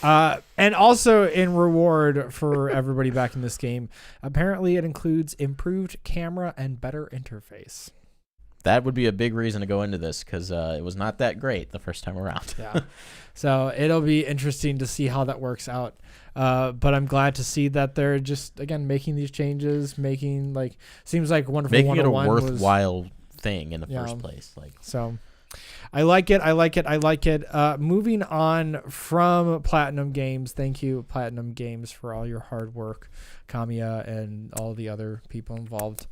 And also in reward for everybody backing this game, apparently it includes improved camera and better interface. That would be a big reason to go into this because it was not that great the first time around. Yeah. So it'll be interesting to see how that works out. But I'm glad to see that they're just, again, making these changes, seems like Wonderful Making it a 101 was, worthwhile thing in the first place. So I like it. Moving on from Platinum Games. Thank you, Platinum Games, for all your hard work, Kamiya, and all the other people involved.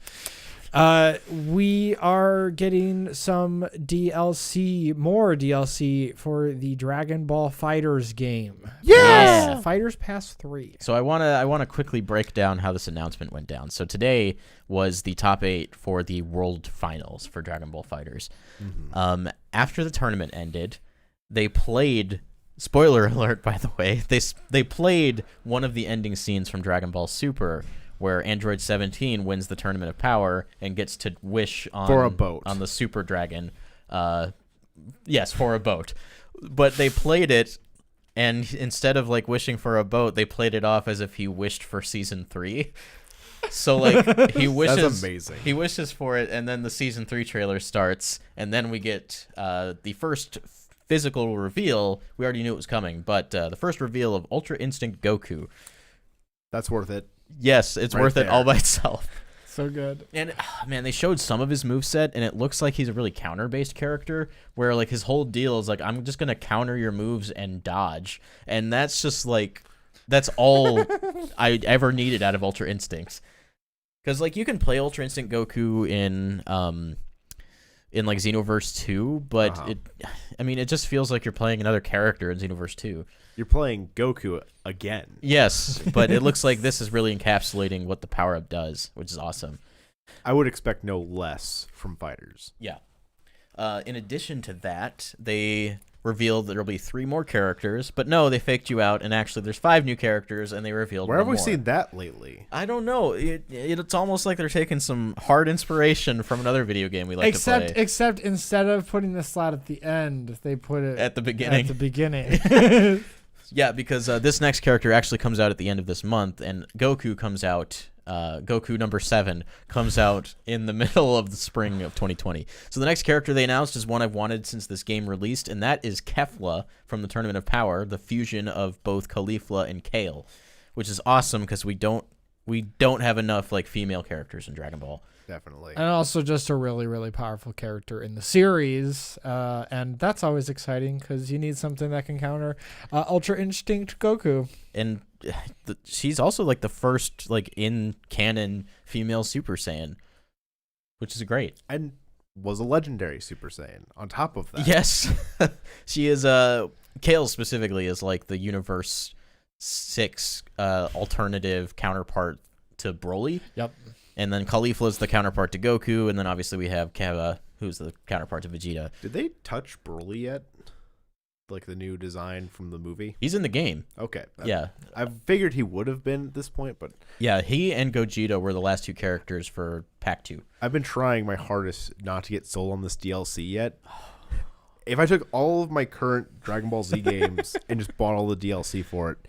We are getting some DLC, more DLC for the Dragon Ball Fighters game. Yeah. Fighters Pass 3. So I wanna quickly break down how this announcement went down. So today was the top 8 for the World Finals for Dragon Ball Fighters. Mm-hmm. After the tournament ended, they played. Spoiler alert, by the way. They played one of the ending scenes from Dragon Ball Super, where Android 17 wins the Tournament of Power and gets to wish on for a boat on the Super Dragon. Yes, for a boat. But they played it, and instead of wishing for a boat, they played it off as if he wished for season 3. So he wishes. That's amazing. He wishes for it, and then the season 3 trailer starts, and then we get the first physical reveal. We already knew it was coming, but the first reveal of Ultra Instinct Goku. That's worth it. Yes, it's worth it all by itself. So good. And man, they showed some of his moveset, and it looks like he's a really counter-based character, where his whole deal is I'm just gonna counter your moves and dodge, and that's just that's all I ever needed out of Ultra Instincts. Because you can play Ultra Instinct Goku in Xenoverse 2, but it just feels like you're playing another character in Xenoverse 2. You're playing Goku again. Yes, but it looks like this is really encapsulating what the power-up does, which is awesome. I would expect no less from fighters. Yeah. In addition to that, they revealed that there'll be 3 more characters, but no, they faked you out, and actually there's 5 new characters, and they revealed Where have we more. seen that lately? I don't know. It's almost like they're taking some hard inspiration from another video game we like to play. Except instead of putting the slot at the end, they put it At the beginning. At the beginning. Yeah, because this next character actually comes out at the end of this month, and Goku comes out. Goku number 7 comes out in the middle of the spring of 2020. So the next character they announced is one I've wanted since this game released, and that is Kefla from the Tournament of Power, the fusion of both Caulifla and Kale, which is awesome because we don't have enough female characters in Dragon Ball. Definitely. And also just a really, really powerful character in the series. And that's always exciting because you need something that can counter Ultra Instinct Goku. And she's also the first in canon female Super Saiyan, which is great. And was a legendary Super Saiyan on top of that. Yes. She is Kale specifically is the Universe 6 alternative counterpart to Broly. Yep. And then Caulifla is the counterpart to Goku, and then obviously we have Keva, who's the counterpart to Vegeta. Did they touch Broly yet? The new design from the movie? He's in the game. Okay. Yeah. I figured he would have been at this point, but... Yeah, he and Gogeta were the last 2 characters for Pack 2. I've been trying my hardest not to get sold on this DLC yet. If I took all of my current Dragon Ball Z games and just bought all the DLC for it,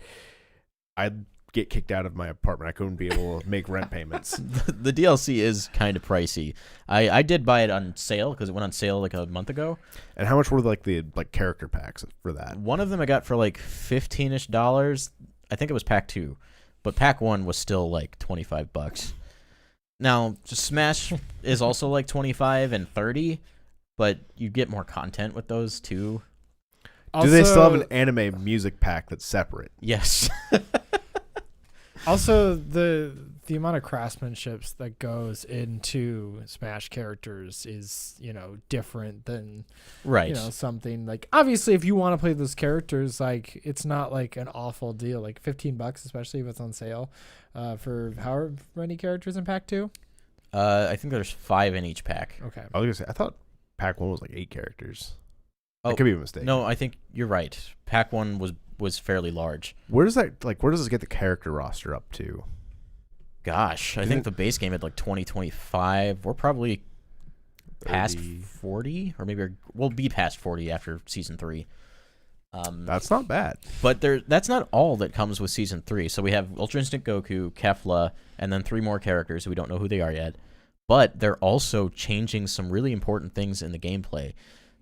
I'd get kicked out of my apartment. I couldn't be able to make rent payments. The DLC is kind of pricey. I did buy it on sale because it went on sale a month ago. And how much were the character packs for that? One of them I got for $15-ish. I think it was Pack 2, but Pack 1 was still $25. Now, Smash is also $25 and $30, but you get more content with those too. Do they still have Also- an anime music pack that's separate? Yes. Also, the amount of craftsmanship that goes into Smash characters is, different than, Right. something like, obviously if you want to play those characters, like, it's not like an awful deal, like $15, especially if it's on sale, for however many characters in pack 2. I think there's 5 in each pack. Okay. I was gonna say, I thought pack 1 was like 8 characters. Oh, That could be a mistake. No, I think you're right. Pack 1 was fairly large. Where does this get the character roster up to? Gosh, I Isn't think it- the base game had like 2025. We're probably past 30. 40, or maybe we'll be past 40 after season 3. That's not bad. But that's not all that comes with season 3. So we have Ultra Instinct Goku, Kefla, and then 3 more characters who we don't know who they are yet. But they're also changing some really important things in the gameplay.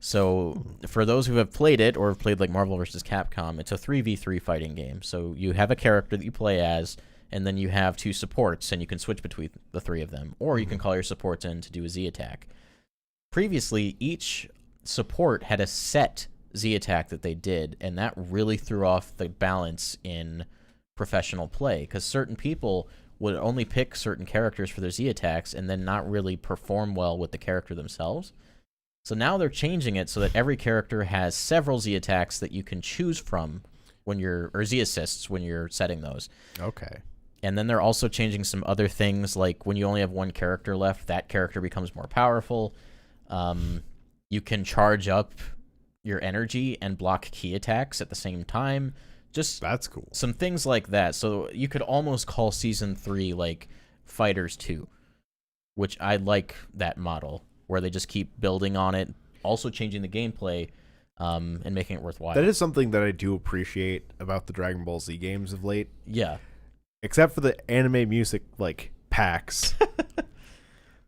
So for those who have played it or have played like Marvel vs. Capcom, it's a 3v3 fighting game. So you have a character that you play as, and then you have 2 supports, and you can switch between the 3 of them. Or you can call your supports in to do a Z attack. Previously, each support had a set Z attack that they did, and that really threw off the balance in professional play, because certain people would only pick certain characters for their Z attacks and then not really perform well with the character themselves. So now they're changing it so that every character has several Z attacks that you can choose from or Z assists when you're setting those. Okay. And then they're also changing some other things, like when you only have one character left, that character becomes more powerful. You can charge up your energy and block key attacks at the same time. Just That's cool. some things like that. So you could almost call Season 3 like Fighters 2, which I like that model, where they just keep building on it, also changing the gameplay and making it worthwhile. That is something that I do appreciate about the Dragon Ball Z games of late. Yeah. Except for the anime music like packs.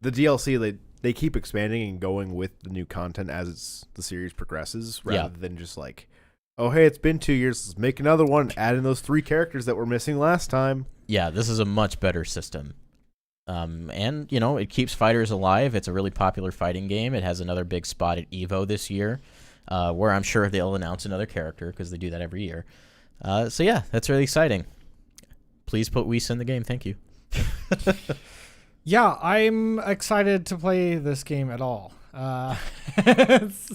The DLC they keep expanding and going with the new content as the series progresses, rather than just like, oh hey, it's been 2 years, let's make another one, add in those 3 characters that were missing last time. Yeah, this is a much better system. And, it keeps fighters alive. It's a really popular fighting game. It has another big spot at EVO this year, where I'm sure they'll announce another character, because they do that every year. So yeah, that's really exciting. Please put Whis in the game. Thank you. Yeah, I'm excited to play this game at all. I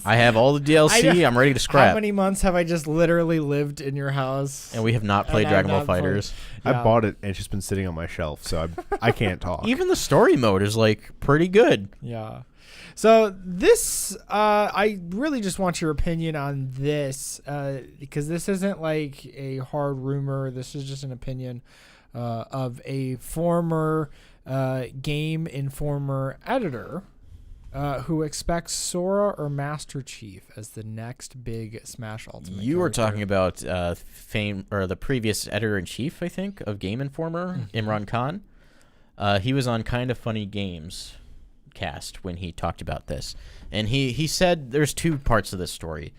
have all the DLC. I'm ready to How scrap. many months have I just literally lived in your house? And we have not played And I've Dragon Ball not played- Fighters. I Yeah. bought it and it's just been sitting on my shelf, so I can't talk. Even the story mode is like pretty good. Yeah. So this, I really just want your opinion on this, because this isn't like a hard rumor. This is just an opinion of a former Game Informer editor who expects Sora or Master Chief as the next big Smash Ultimate. You were character. talking about fame, or the previous editor-in-chief, I think, of Game Informer, Imran Khan. He was on Kind of Funny Games cast when he talked about this, and he said there's 2 parts of this story.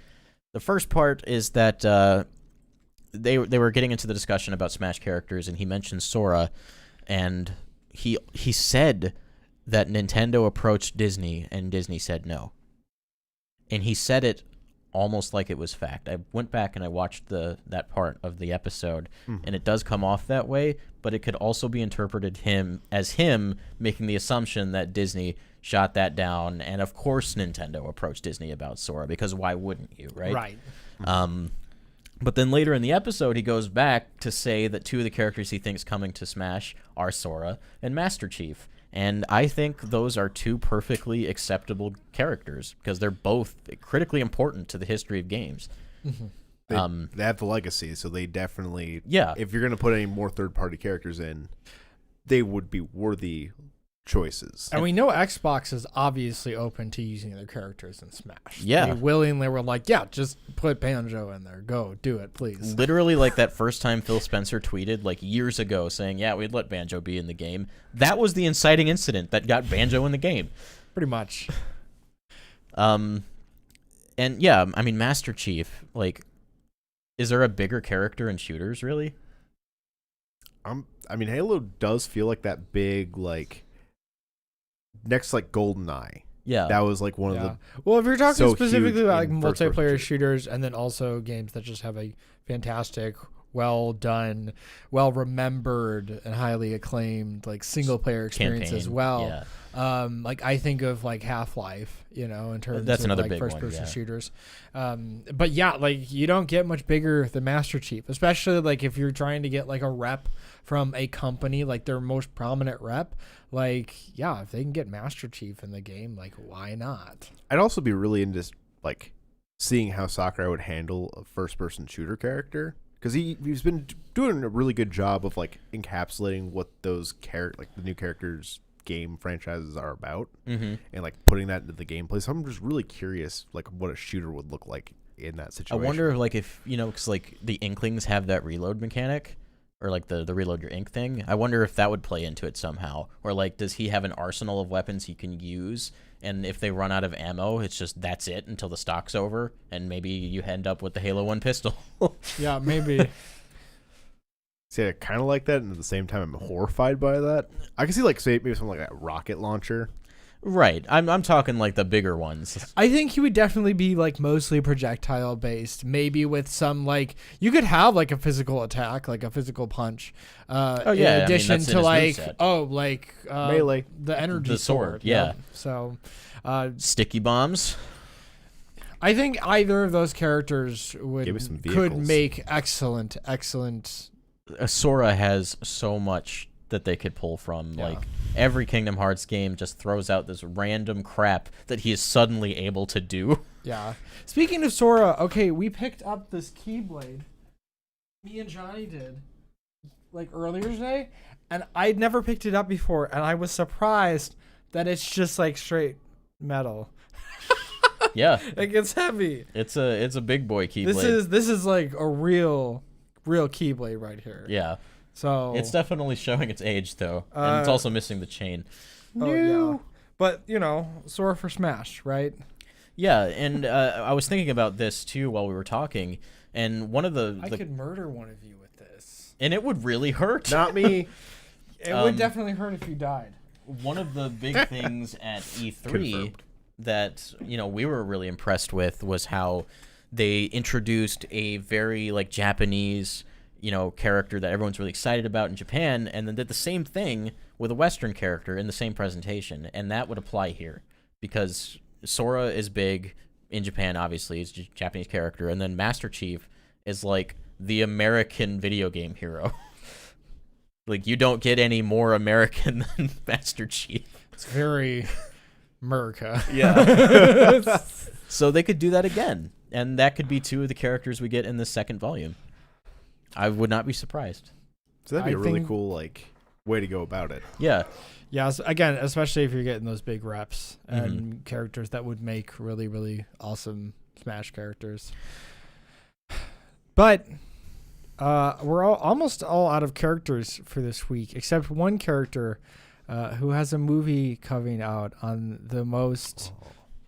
The first part is that they were getting into the discussion about Smash characters, and he mentioned Sora, and he said that Nintendo approached Disney and Disney said no. And he said it almost like it was fact. I went back and I watched that part of the episode, and it does come off that way, but it could also be interpreted as him making the assumption that Disney shot that down, and of course Nintendo approached Disney about Sora, because why wouldn't you, right? Right. But then later in the episode, he goes back to say that 2 of the characters he thinks coming to Smash are Sora and Master Chief. And I think those are 2 perfectly acceptable characters, because they're both critically important to the history of games. They have the legacy, so they definitely, Yeah. if you're going to put any more third-party characters in, they would be worthy choices. And we know Xbox is obviously open to using their characters in Smash. Yeah. They willingly were like, yeah, just put Banjo in there. Go, do it, please. Literally, like that first time Phil Spencer tweeted, like years ago, saying, yeah, we'd let Banjo be in the game. That was the inciting incident that got Banjo in the game. Pretty much. And yeah, I mean, Master Chief, like, is there a bigger character in shooters, really? I mean, Halo does feel like that big, like, next, like, GoldenEye. Yeah. That was like one of the Well, if you're talking so specifically huge about like in first-person multiplayer shooters. shooters and then also games that just have a fantastic, well done, well remembered, and highly acclaimed like single player experience Campaign. as well. Yeah. Like I think of like Half-Life, in terms That's of another like big one, first person yeah. shooters. But yeah, like you don't get much bigger than Master Chief, especially like if you're trying to get like a rep from a company, like their most prominent rep. Like, yeah, if they can get Master Chief in the game, like why not? I'd also be really into like seeing how Sakurai would handle a first person shooter character, because he's been doing a really good job of like encapsulating what those like the new characters game franchises are about, Mm-hmm. and like putting that into the gameplay. So I'm just really curious like what a shooter would look like in that I situation. wonder if, like, if because like the Inklings have that reload mechanic, or like the reload your ink thing. I wonder if that would play into it somehow, or like does he have an arsenal of weapons he can use, and if they run out of ammo, it's just that's it until the stock's over, and maybe you end up with the Halo 1 pistol. Yeah, maybe. See, I kind of like that, and at the same time, I'm horrified by that. I can see like say maybe something like that rocket launcher. Right. I'm talking like the bigger ones. I think he would definitely be like mostly projectile based, maybe with some like you could have like a physical attack, like a physical punch. Oh, yeah, I In mean, addition that's in to his like moveset. Melee. the energy The sword, yep. yeah. So, Sticky bombs. I think either of those characters Give me some could vehicles. make excellent. Sora has so much that they could pull from. Yeah. Like every Kingdom Hearts game just throws out this random crap that he is suddenly able to do. Yeah. Speaking of Sora, okay, we picked up this Keyblade. Me and Johnny did, like earlier today, and I'd never picked it up before, and I was surprised that it's just like straight metal. Yeah, Like it's heavy. it's a big boy keyblade. This is like a real Keyblade right here. Yeah, So it's definitely showing its age though, and it's also missing the chain. yeah. But Sora for Smash, right? Yeah, and I was thinking about this too while we were talking, and one of I could murder one of you with this. and it would really hurt. Not me. It would definitely hurt if you died. One of the big things at E3 Confirmed. that we were really impressed with was how they introduced a very like Japanese character that everyone's really excited about in Japan, and then did the same thing with a Western character in the same presentation, and that would apply here because Sora is big in Japan, obviously he's a Japanese character, and then Master Chief is like the American video game hero. Like you don't get any more American than Master Chief. It's very America. Yeah. So they could do that again, and that could be two of the characters we get in the second volume. I would not be surprised. So that'd be I a really think- cool like way to go about it. Yeah. Yeah, again, especially if you're getting those big reps and characters that would make really, really awesome Smash characters. But we're almost all out of characters for this week, except one character who has a movie coming out on the most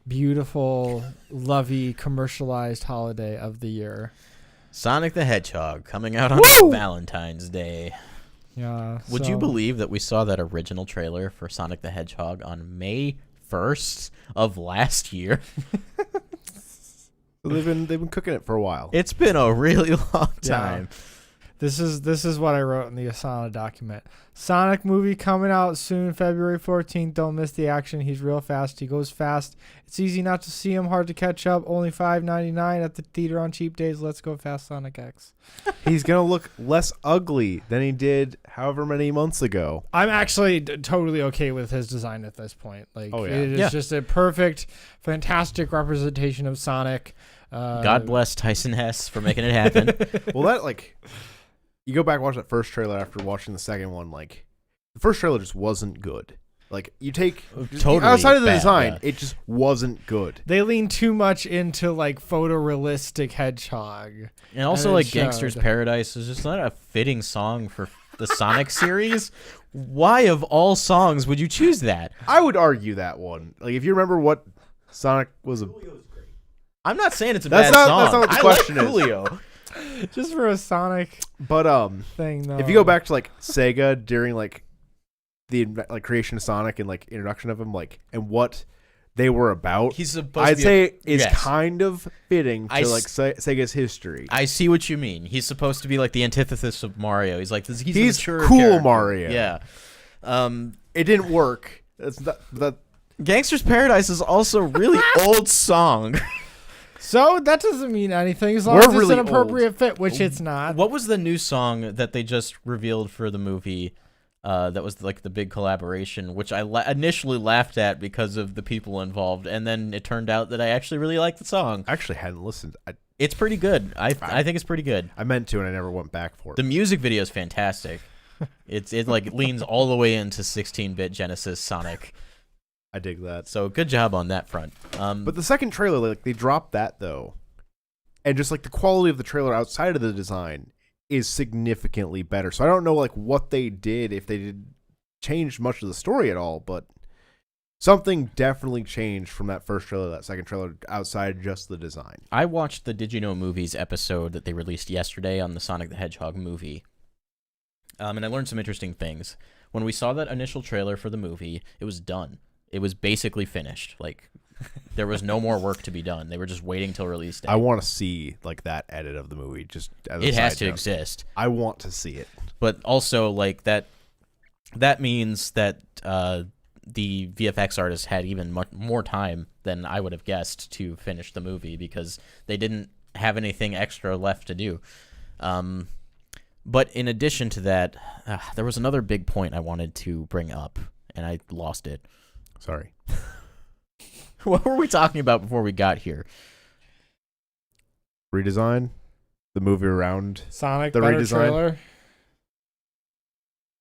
beautiful, lovey, commercialized holiday of the year. Sonic the Hedgehog coming out on Valentine's Day. Yeah. Would you so- believe that we saw that original trailer for Sonic the Hedgehog on May 1st of last year? So they've been cooking it for a while. It's been a really long Yeah. time. This is what I wrote in the Asana document. Sonic movie coming out soon, February 14th. Don't miss the action. He's real fast. He goes fast. It's easy not to see him. Hard to catch up. Only $5.99 at the theater on cheap days. Let's go fast, Sonic X. He's gonna look less ugly than he did however many months ago. I'm actually totally okay with his design at this point. Like, Oh, yeah. it is Yeah. just a perfect, fantastic representation of Sonic. God bless Tyson Hess for making it happen. Well, that like you go back and watch that first trailer after watching the second one. Like the first trailer just wasn't good. Like you take Totally outside of the bad, design, yeah. it just wasn't good. They lean too much into like photorealistic hedgehog. And also, And it like, Gangster's showed. Paradise is just not a fitting song for the Sonic series. Why, of all songs, would you choose that? I would argue that one. Like if you remember what Sonic was a I'm not saying it's a That's bad not- song. that's not what the I question like is. Julio. Just for a Sonic but thing, though. if you go back to like Sega during like the like creation of Sonic and like introduction of him, like and what they were about, He's supposed I'd to be say is yes. kind of fitting to I like Sega's history. I see what you mean. He's supposed to be like the antithesis of Mario. He's like he's a mature cool character. Mario. Yeah. It didn't work. That's that. Gangster's Paradise is also a really old song. So that doesn't mean anything as long We're as it's really an appropriate fit, which it's not. What was the new song that they just revealed for the movie? That was like the big collaboration, which I initially laughed at because of the people involved, and then it turned out that I actually really liked the song. I actually hadn't listened. It's pretty good. I think it's pretty good. I meant to, and I never went back for it. The music video is fantastic. It like leans all the way into 16-bit Genesis Sonic. I dig that. So good job on that front. But the second trailer, like they dropped that though, and just like the quality of the trailer outside of the design is significantly better. So I don't know like what they did, if they did change much of the story at all, but something definitely changed from that first trailer to that second trailer outside just the design. I watched the Did You Know Movies episode that they released yesterday on the Sonic the Hedgehog movie. And I learned some interesting things. When we saw that initial trailer for the movie, it was done. It was basically finished. Like, there was no more work to be done. They were just waiting till release day. I want to see like that edit of the movie. Just as a It has side to note. exist. I want to see it. But also, like, that means that the VFX artists had even much more time than I would have guessed to finish the movie because they didn't have anything extra left to do. But in addition to that, there was another big point I wanted to bring up, and I lost it. Sorry. What were we talking about before we got here? Redesign the movie around Sonic The better redesign? trailer.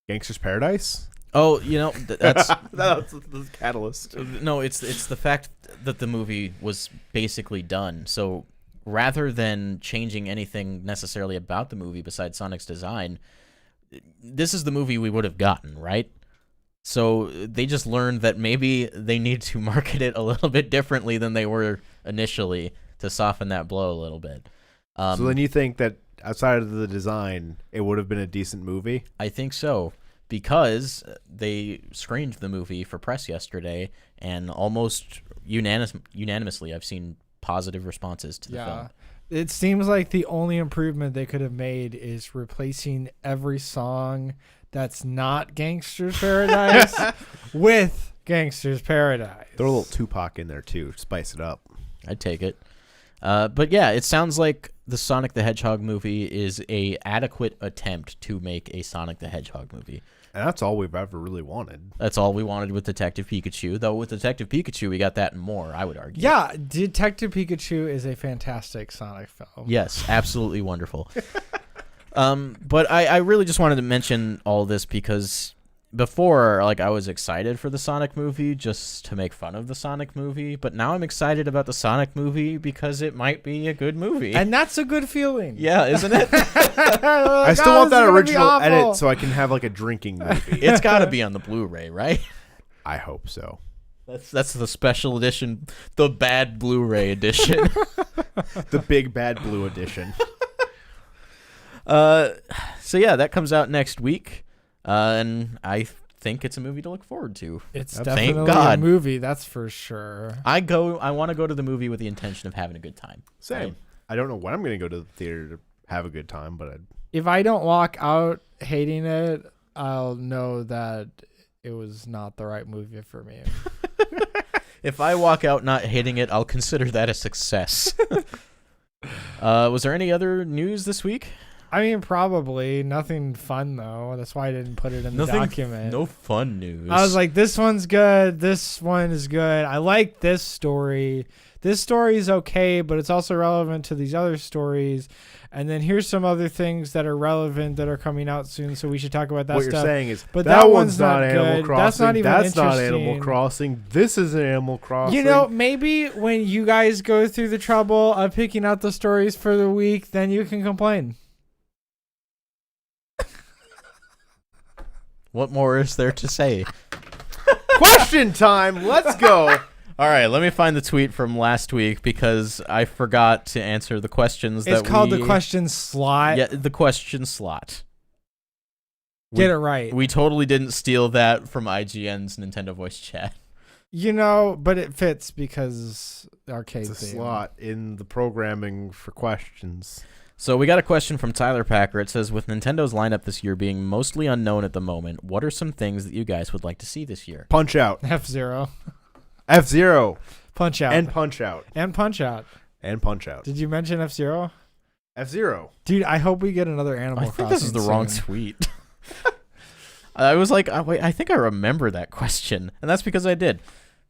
Gangster's Paradise. Oh, you know, that's That's the catalyst. no, it's the fact that the movie was basically done. So rather than changing anything necessarily about the movie besides Sonic's design, this is the movie we would have gotten, right? So they just learned that maybe they need to market it a little bit differently than they were initially to soften that blow a little bit. So then you think that outside of the design, it would have been a decent movie? I think so, because they screened the movie for press yesterday, and almost unanimously, I've seen positive responses to the film. It seems like the only improvement they could have made is replacing every song that's not Gangster's Paradise with Gangster's Paradise. Throw a little Tupac in there too, spice it up. I'd take it. But yeah, it sounds like the Sonic the Hedgehog movie is a adequate attempt to make a Sonic the Hedgehog movie. And that's all we've ever really wanted. That's all we wanted with Detective Pikachu, though with Detective Pikachu we got that and more, I would argue. Yeah, Detective Pikachu is a fantastic Sonic film. Yes, absolutely wonderful. But I really just wanted to mention all this because before, like, I was excited for the Sonic movie just to make fun of the Sonic movie, but now I'm excited about the Sonic movie because it might be a good movie. And that's a good feeling. yeah, isn't it? I still want that original edit so I can have like a drinking movie. It's got to be on the Blu-ray, right? I hope so. That's the special edition, the bad Blu-ray edition. The big bad blue edition. So yeah, that comes out next week, and I think it's a movie to look forward to. It's Thank definitely God. a movie, that's for sure. I want to go to the movie with the intention of having a good time. Same. Right? I don't know when I'm going to go to the theater to have a good time, but If I don't walk out hating it, I'll know that it was not the right movie for me. If I walk out not hitting it, I'll consider that a success. Was there any other news this week? I mean, probably nothing fun though. That's why I didn't put it in the document. No fun news. I was like, this one's good. This one is good. I like this story. This story is okay, but it's also relevant to these other stories. And then here's some other things that are relevant that are coming out soon, so we should talk about that what stuff. you're saying is, But that that one's one's not not Animal good. Crossing. That's not even That's not interesting. Animal Crossing. This is Animal Crossing. You know, maybe when you guys go through the trouble of picking out the stories for the week, then you can complain. what more is there to say? Question time. Let's go. All right, let me find the tweet from last week because I forgot to answer the questions It's that called we... the question slot. Yeah, the question slot. Get it right. We totally didn't steal that from IGN's Nintendo Voice Chat. But it fits because arcade It's a theme. slot in the programming for questions. So we got a question from Tyler Packer. It says, with Nintendo's lineup this year being mostly unknown at the moment, what are some things that you guys would like to see this year? Punch Out. F-Zero. F-Zero. Punch Out. And Punch Out. And Punch Out. And Punch Out. Did you mention F-Zero? F-Zero. Dude, I hope we get another Animal I Crossing think this is the wrong soon. tweet. I was like, wait, I think I remember that question, and that's because I did.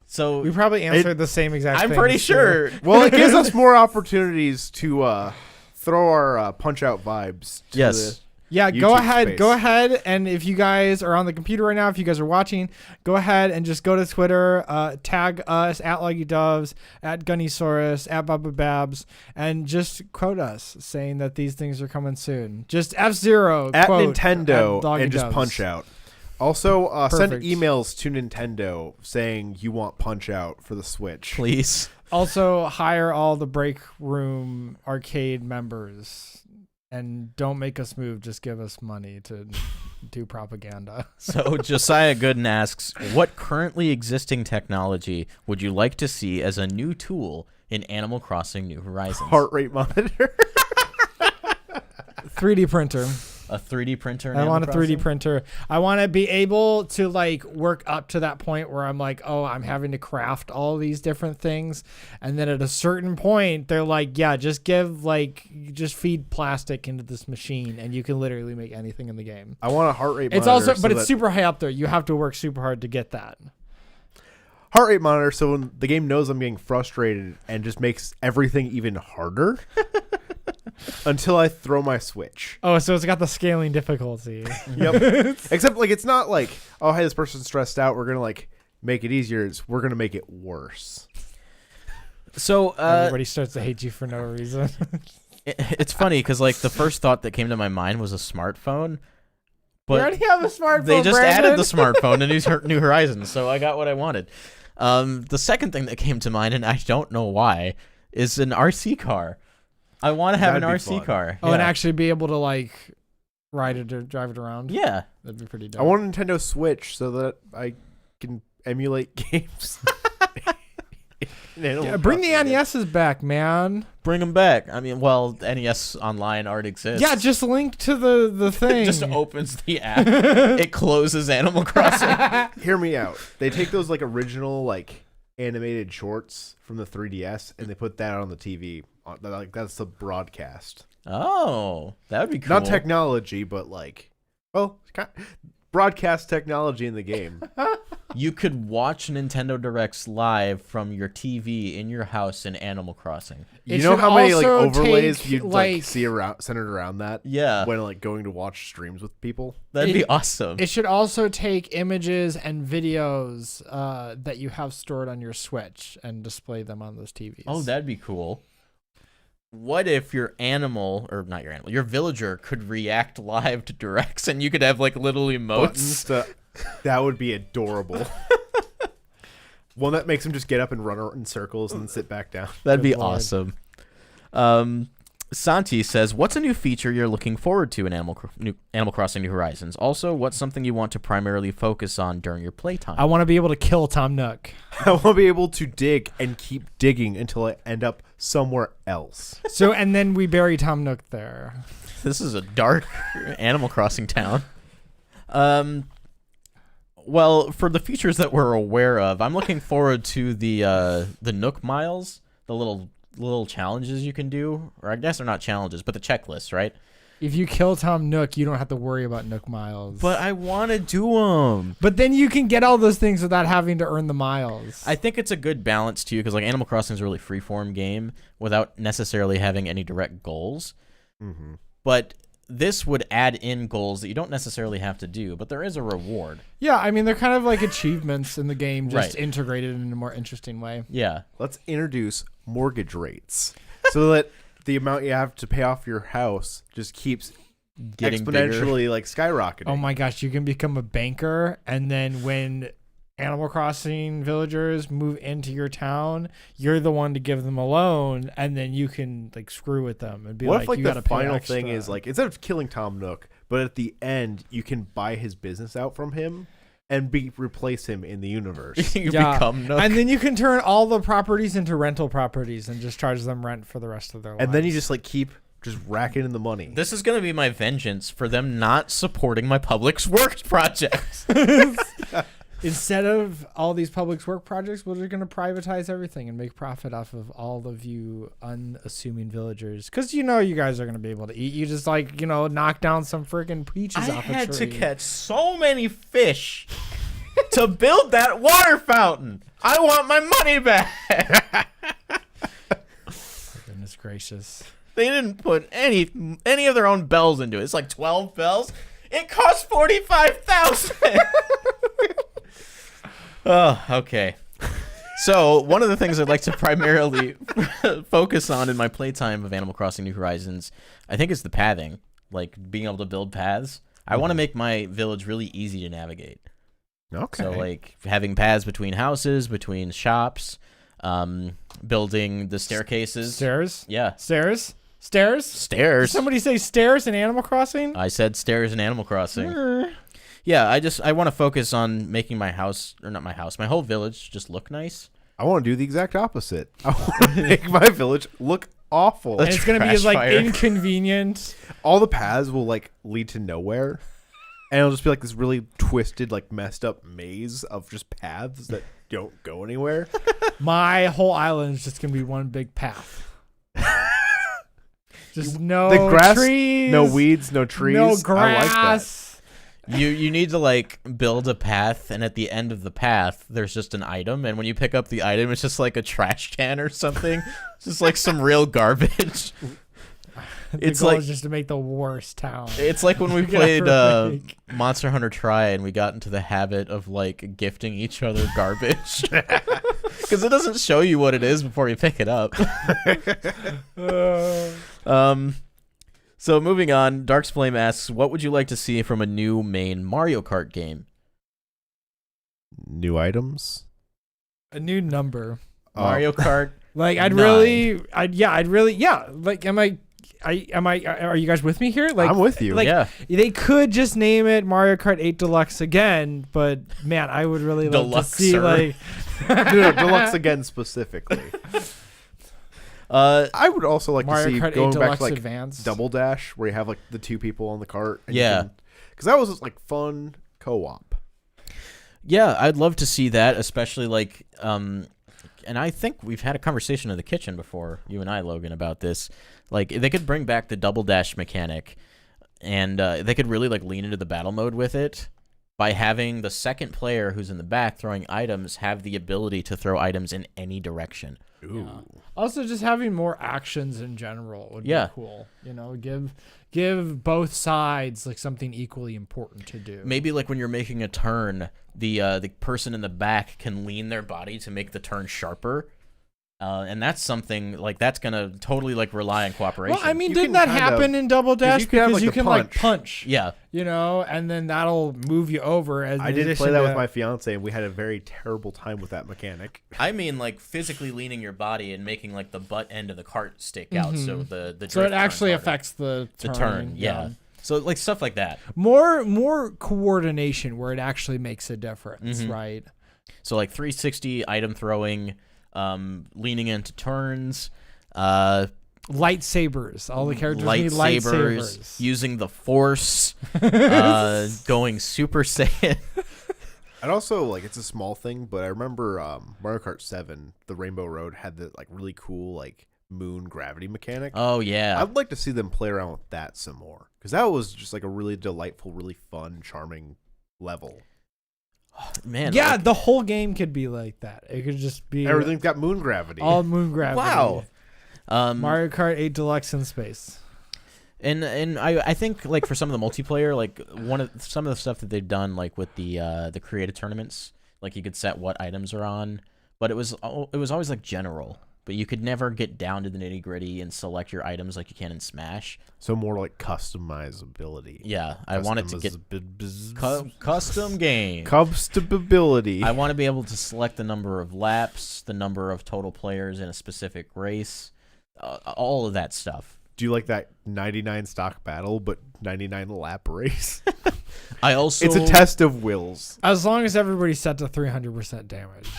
So We probably answered the same exact I'm things, pretty too. sure. Well, it gives us more opportunities to throw our Punch Out vibes to Yes. Yeah, go YouTube ahead. space. Go ahead. And if you guys are on the computer right now, if you guys are watching, go ahead and just go to Twitter, tag us at LuggyDoves, at Gunnysaurus, at Bubba Babs, and just quote us saying that these things are coming soon. Just F-Zero. at quote, Nintendo at Doggy and just Doves. Punch Out. Also, send Perfect. emails to Nintendo saying you want Punch Out for the Switch. Please. Also, hire all the break room arcade members. And don't make us move. Just give us money to do propaganda. So Josiah Gooden asks, what currently existing technology would you like to see as a new tool in Animal Crossing New Horizons? Heart rate monitor. 3D printer. A 3D printer? in I want a Animal 3D Crossing? printer. I want to be able to work up to that point where I'm like, oh, I'm having to craft all these different things. And then at a certain point, they're like, yeah, just feed plastic into this machine and you can literally make anything in the game. I want a heart rate It's monitor. also, but so it's that- super high up there. You have to work super hard to get that. heart rate monitor so when the game knows I'm getting frustrated and just makes everything even harder until I throw my Switch. Oh, so it's got the scaling difficulty. Yep. Except it's not like, oh, hey, this person's stressed out. We're going to make it easier. We're going to make it worse. So Everybody starts to hate you for no reason. it's funny because the first thought that came to my mind was a smartphone. We But already have a smartphone. they just Brandon. added the smartphone to New Horizons, so I got what I wanted. The second thing that came to mind, and I don't know why, is an RC car. I want to have That'd an be RC fun. car. Oh, and actually be able to ride it or drive it around. Yeah. That'd be pretty dope. I want a Nintendo Switch so that I can emulate games. Yeah, bring the NESs back, man. Bring them back. I mean, well, NES Online already exists. Yeah, just link to the thing. It just opens the app. It closes Animal Crossing. Hear me out. They take those original animated shorts from the 3DS and they put that on the TV. That's the broadcast. Oh, that would be cool. Not technology, but broadcast technology in the game. You could watch Nintendo Directs live from your TV in your house in Animal Crossing. You It know should how many also overlays take, you'd see around centered around that Yeah, when going to watch streams with people? that'd be awesome. It should also take images and videos that you have stored on your Switch and display them on those TVs. Oh, that'd be cool. What if your animal, or not your animal, your villager could react live to directs and you could have little emotes? That would be adorable. One that makes him just get up and run in circles and then sit back down. That'd be Good Lord. awesome. Santi says, what's a new feature you're looking forward to in Animal Crossing New Horizons? Also, what's something you want to primarily focus on during your playtime? I want to be able to kill Tom Nook. I want to be able to dig and keep digging until I end up somewhere else. So, and then we bury Tom Nook there. This is a dark Animal Crossing town. Well, for the features that we're aware of, I'm looking forward to the Nook Miles, the little challenges you can do, or I guess they're not challenges, but the checklists, right? If you kill Tom Nook, you don't have to worry about Nook Miles. But I want to do them. But then you can get all those things without having to earn the miles. I think it's a good balance too, because Animal Crossing is a really freeform game without necessarily having any direct goals. Mm-hmm. But this would add in goals that you don't necessarily have to do, but there is a reward. Yeah, I mean, they're kind of like achievements in the game, just Right. integrated in a more interesting way. Yeah. Let's introduce mortgage rates so that the amount you have to pay off your house just keeps Getting bigger. exponentially skyrocketing. Oh my gosh, you can become a banker, and then when Animal Crossing villagers move into your town, you're the one to give them a loan, and then you can screw with them and be What if you the gotta pay final extra. thing is instead of killing Tom Nook, but at the end you can buy his business out from him, and replace him in the universe. You Yeah. become Nook. And then you can turn all the properties into rental properties and just charge them rent for the rest of their lives. And then you just like keep just racking in the money. This is going to be my vengeance for them not supporting my public works projects. instead of all these public work projects, we're just going to privatize everything and make profit off of all of you unassuming villagers. Because you guys are going to be able to eat. You just knock down some freaking peaches I off a had to tree. catch so many fish to build that water fountain. I want my money back. Goodness gracious. They didn't put any of their own bells into it. It's like 12 bells. It cost 45,000. Oh, okay. So one of the things I'd like to primarily focus on in my playtime of Animal Crossing: New Horizons, I think, is the pathing, like being able to build paths. I want to make my village really easy to navigate. Okay. So like having paths between houses, between shops, building the staircases. Stairs? Yeah. Stairs? Stairs? Stairs. Did somebody say stairs in Animal Crossing? I said stairs in Animal Crossing. Yeah, I want to focus on making my house, or not my house, my whole village just look nice. I want to do the exact opposite. I want to make my village look awful. And it's going to be trash like fire. inconvenient. All the paths will like lead to nowhere. And it'll just be like this really twisted, like messed up maze of just paths that don't go anywhere. My whole island is just going to be one big path. Just no The grass, trees. no weeds, no trees. No I like that. grass. You need to like build a path, and at the end of the path, there's just an item, and when you pick up the item, it's just like a trash can or something. It's just like some real garbage. The It's goal like- is just to make the worst town. It's like when we You could played ever make. Monster Hunter Tri, and we got into the habit of like gifting each other garbage because it doesn't show you what it is before you pick it up. So moving on, Darksflame asks, what would you like to see from a new main Mario Kart game? New items. A new number. Mario Kart. Like I'd 9. really like are you guys with me here? Like I'm with you. Like Yeah. they could just name it Mario Kart 8 Deluxe again, but man, I would really love to see Deluxer. like No, Deluxe again specifically. I would also like Mario to see Kart 8 going back Deluxe to like Advanced. Double Dash, where you have like the two people on the cart. And Yeah. because that was like fun co-op. Yeah, I'd love to see that, especially like and I think we've had a conversation in the kitchen before, you and I, Logan, about this. Like they could bring back the double dash mechanic, and they could really like lean into the battle mode with it by having the second player who's in the back throwing items have the ability to throw items in any direction. Ooh. Also, just having more actions in general would Yeah. be cool. Give both sides like something equally important to do. Maybe like when you're making a turn, the person in the back can lean their body to make the turn sharper. And that's something like that's gonna totally like rely on cooperation. Well, I mean, You didn't can that kind of- happen in Double Dash? you can have, Because like, you the can like punch. punch, yeah, and then that'll move you over. As I did play that with my fiance, and we had a very terrible time with that mechanic. I mean like physically leaning your body and making like the butt end of the cart stick out, so the So it drift actually turns harder. affects the the turn. turn. Yeah. So like stuff like that. More coordination where it actually makes a difference, Mhm. right? So like 360 item throwing, leaning into turns, Lightsabers. All the characters need lightsabers. using the Force, going Super Saiyan. And also, like, it's a small thing, but I remember Mario Kart 7, the Rainbow Road, had the like really cool like moon gravity mechanic. Oh yeah, I'd like to see them play around with that some more, because that was just like a really delightful, really fun, charming level. man. Yeah, like- the whole game could be like that. It could just be Everything's got moon gravity. all moon gravity. wow. Mario Kart 8 Deluxe in space. And I think like for some of the multiplayer, like some of the stuff that they've done, like with the creative tournaments, like you could set what items are on, but it was always like general, but you could never get down to the nitty gritty and select your items like you can in Smash. So more like customizability. Yeah, I want it to get custom game. Customability. I want to be able to select the number of laps, the number of total players in a specific race, all of that stuff. do like that 99 stock battle, but 99 lap race. I also It's a test of wills. As long as everybody's set to 300% damage.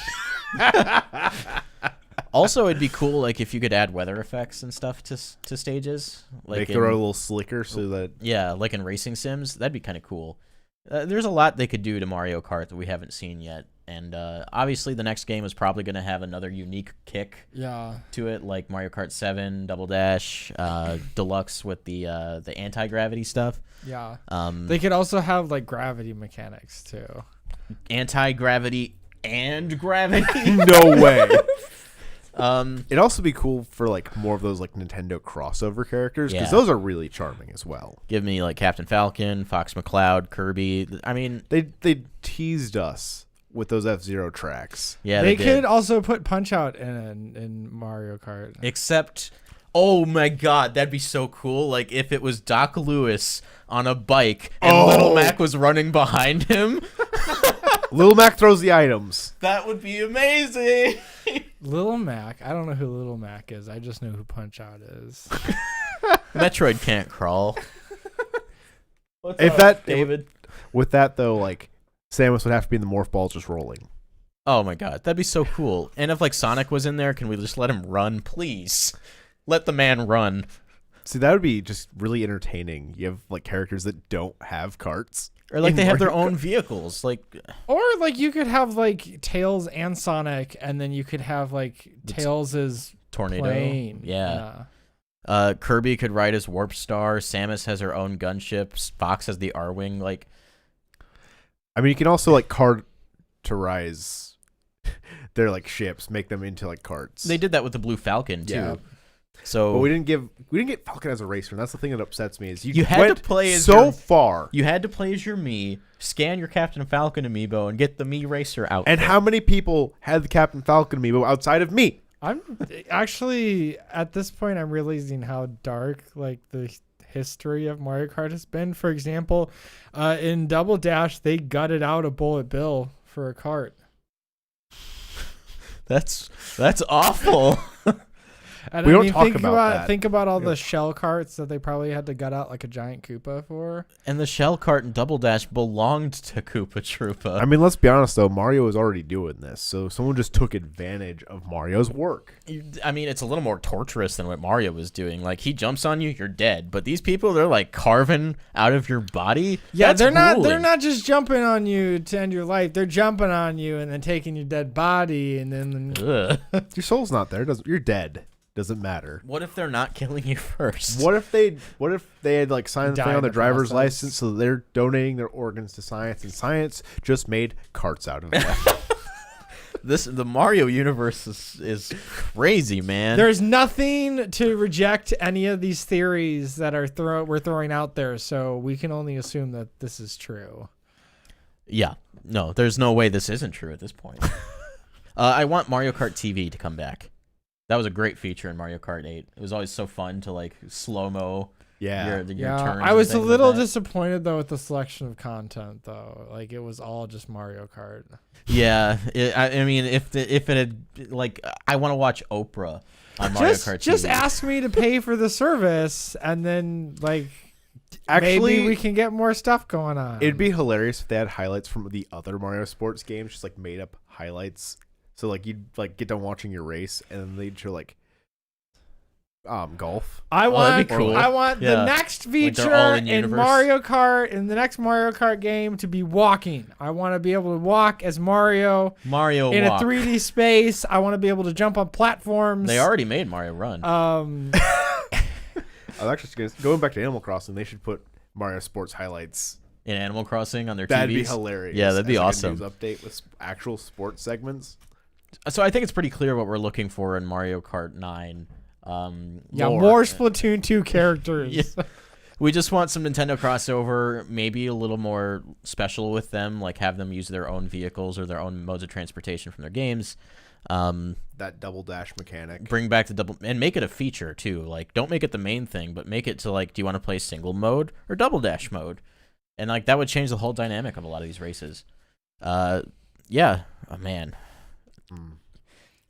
Also, it'd be cool like if you could add weather effects and stuff to stages, like Make the road a little slicker so that yeah, like in racing sims. That'd be kind of cool. There's a lot they could do to Mario Kart that we haven't seen yet, and obviously the next game is probably going to have another unique kick Yeah. to it, like Mario Kart 7 Double Dash Deluxe with the anti-gravity stuff. Yeah. Um, They could also have like gravity mechanics too. anti-gravity and gravity. no way. It'd also be cool for like more of those like Nintendo crossover characters because Yeah. those are really charming as well. give me like Captain Falcon, Fox McCloud, Kirby. I mean, They teased us with those F-Zero tracks. yeah, they did. could also put Punch Out in Mario Kart. Except, oh my god, that'd be so cool. Like if it was Doc Lewis on a bike and Little Mac was running behind him. Lil Mac throws the items. That would be amazing. Little Mac. I don't know who Little Mac is. I just know who Punch Out is. Metroid can't crawl. What's If up, that- David? With that though, like Samus would have to be in the morph ball just rolling. Oh my god, that'd be so cool. And if like Sonic was in there, can we just let him run, please? Let the man run. See, that would be just really entertaining. You have like characters that don't have carts. Or like In they have their Mario own vehicles. Like Or like you could have like Tails and Sonic, and then you could have like Tails' Tornado. plane. Yeah. Kirby could ride his Warp Star. Samus has her own gunship. Fox has the R-Wing. Like, I mean, you can also like carterize their like ships, make them into like carts. they did that with the Blue Falcon too. Yeah. So But we didn't get Falcon as a racer, and that's the thing that upsets me is You had went to play as so your- far. you had to play as your Mii, scan your Captain Falcon amiibo, and get the Mii Racer out. And how many people had the Captain Falcon amiibo outside of me? I'm actually at this point I'm realizing how dark like the history of Mario Kart has been. For example, in Double Dash they gutted out a Bullet Bill for a cart. That's awful. And We I don't mean, talk think about that. Think about all Yeah. the shell carts that they probably had to gut out like a giant Koopa for. And the shell cart in Double Dash belonged to Koopa Troopa. I mean, let's be honest though, Mario was already doing this, so someone just took advantage of Mario's work. I mean, it's a little more torturous than what Mario was doing. Like, he jumps on you, you're dead. But these people, they're like carving out of your body. Yeah, That's they're grueling. not just jumping on you to end your life. They're jumping on you and then taking your dead body and then Ugh. Your soul's not there. You're dead. Doesn't matter. What if they're not killing you first? What if they had like signed the Die thing in on their the driver's process. license so they're donating their organs to science, and science just made carts out of it. The Mario universe is crazy, man. there's nothing to reject any of these theories that we're throwing out there, so we can only assume that this is true. Yeah. No, there's no way this isn't true at this point. I want Mario Kart TV to come back. That was a great feature in Mario Kart 8. It was always so fun to like slow-mo Yeah. your Yeah, turns. I and was a things little like that. disappointed though with the selection of content though. Like it was all just Mario Kart. Yeah, I mean, if it had like, I want to watch Oprah on Mario Kart TV. Just ask me to pay for the service, and then like Actually, maybe we can get more stuff going on. it'd be hilarious if they had highlights from the other Mario sports games, just like made up highlights. So like you'd like get done watching your race, and then they'd show like golf. I that'd want, be cool. I want Yeah. the next they're all feature in in universe. Mario Kart, in the next Mario Kart game, to be walking. I want to be able to walk as Mario Mario in Walk. a 3D space. I want to be able to jump on platforms. They already made Mario Run. I was actually going back to Animal Crossing. They should put Mario sports highlights. in Animal Crossing on their That'd TVs. be hilarious. Yeah, that'd be as, like, awesome. A news update with actual sports segments. So I think it's pretty clear what we're looking for in Mario Kart 9. Yeah, Lore. more Splatoon 2 characters. Yeah. We just want some Nintendo crossover, maybe a little more special with them, like have them use their own vehicles or their own modes of transportation from their games. That double dash mechanic. Bring back the double and make it a feature too. Like, don't make it the main thing, but make it to like, do you want to play single mode or double dash mode? And like that would change the whole dynamic of a lot of these races. Yeah, oh, man. Mm.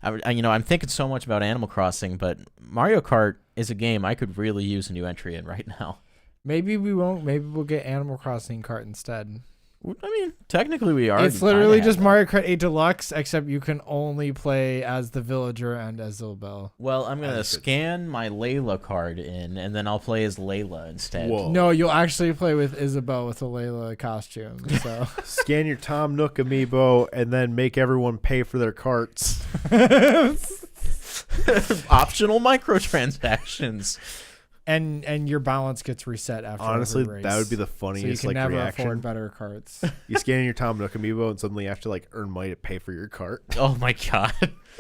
I'm thinking so much about Animal Crossing, but Mario Kart is a game I could really use a new entry in right now. Maybe we won't. Maybe we'll get Animal Crossing Kart instead. I mean, technically we are. It's literally just Mario Kart 8 Deluxe, except you can only play as the villager and as Zilbel. Well, I'm gonna Understood. scan my Layla card in, and then I'll play as Layla instead. Whoa. No, you'll actually play with Isabelle with the Layla costume. So Scan your Tom Nook amiibo and then make everyone pay for their carts. Optional microtransactions. and your balance gets reset after Honestly, every race. that would be the so you funniest can like never reaction. afford better carts. You scan your Tom Nook amiibo and suddenly you have to like earn money to pay for your cart. Oh my god.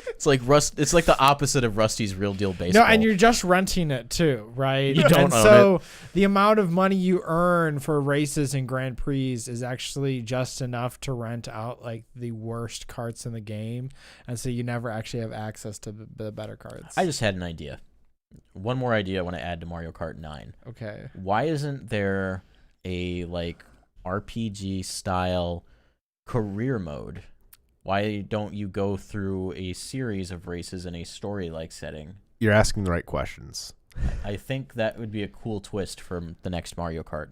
It's like It's like the opposite of Rusty's Real Deal Baseball. No, and you're just renting it too, right? You don't and own so the amount of money you earn for races and Grand Prix is actually just enough to rent out like the worst carts in the game, and so you never actually have access to the better carts. I just had an idea. One more idea I want to add to Mario Kart 9. Okay. Why isn't there a like RPG style career mode? Why don't you go through a series of races in a story like setting? You're asking the right questions. I think that would be a cool twist for the next Mario Kart.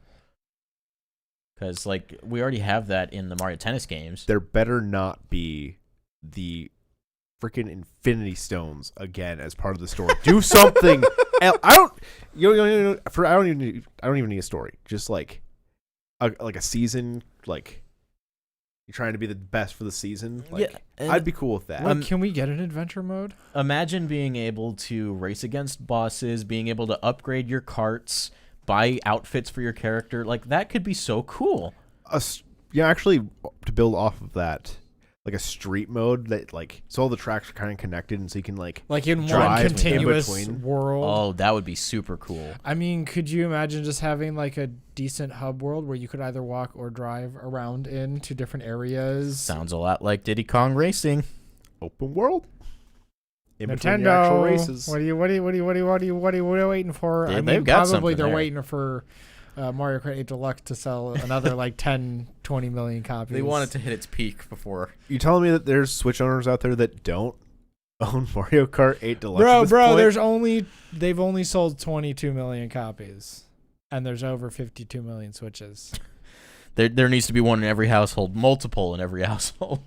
Because like we already have that in the Mario Tennis games. There better not be the freaking Infinity Stones again as part of the story. Do something. I don't even need a story. Just like a season, like you're trying to be the best for the season. Like and I'd be cool with that. Wait, can we get an adventure mode? imagine being able to race against bosses, being able to upgrade your carts, buy outfits for your character. Like that could be so cool. Actually, to build off of that, like a street mode that like so all the tracks are kind of connected, and so you can like Like in one drive in continuous between. world? Oh, that would be super cool. I mean, could you imagine just having like a decent hub world where you could either walk or drive around into different areas? Sounds a lot like Diddy Kong Racing. open world. In between your actual Nintendo, races. what are you waiting for? Yeah, I mean, they've got probably something they're there. waiting for Mario Kart 8 Deluxe to sell another like 10, 20 million copies. They want it to hit its peak before. You telling me that there's Switch owners out there that don't own Mario Kart 8 Deluxe? at Bro, this point? they've only sold 22 million copies, and there's over 52 million Switches. There needs to be one in every household, multiple in every household.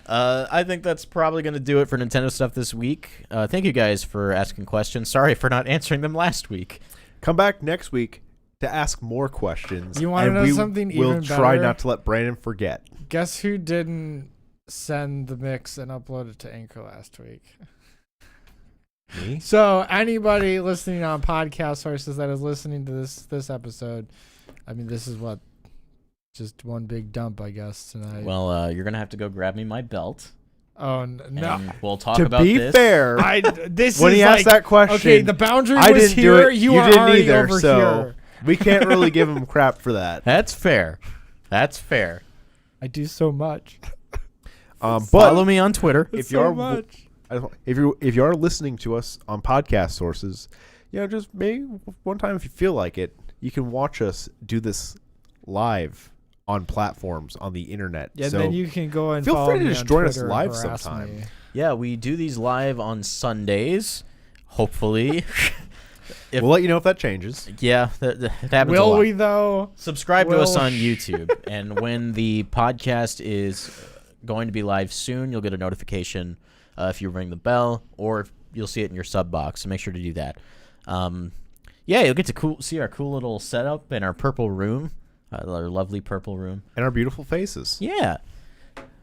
I think that's probably going to do it for Nintendo stuff this week. Thank you guys for asking questions. Sorry for not answering them last week. Come back next week to ask more questions. You wanna and know we something We'll even try better? not to let Brandon forget. Guess who didn't send the mix and upload it to Anchor last week? Me? So anybody listening on podcast sources that is listening to this episode, I mean, this is what just one big dump, I guess, tonight. Well, you're going to have to go grab me my belt. Oh no! And we'll talk To about be this. fair, This when is he like, asked that question, okay, the boundary I was didn't do here. it. You You are didn't already either, over so- here. we can't really give him crap for that. That's fair. That's fair. I do so much. But Follow me on Twitter. if so you're much. if you are listening to us on podcast sources, just maybe one time if you feel like it, you can watch us do this live on platforms on the internet. Yeah, so then you can go and feel follow free to me just on join us Twitter live and harass sometime. me. Yeah, we do these live on Sundays. Hopefully. If- we'll let you know if that changes. Yeah, it happens a Will lot. we though? Subscribe to us Will- on YouTube, and when the podcast is going to be live soon, you'll get a notification if you ring the bell, or if you'll see it in your sub box. So make sure to do that. Yeah, you'll get to see our cool little setup in our purple room, our lovely purple room. And our beautiful faces. Yeah.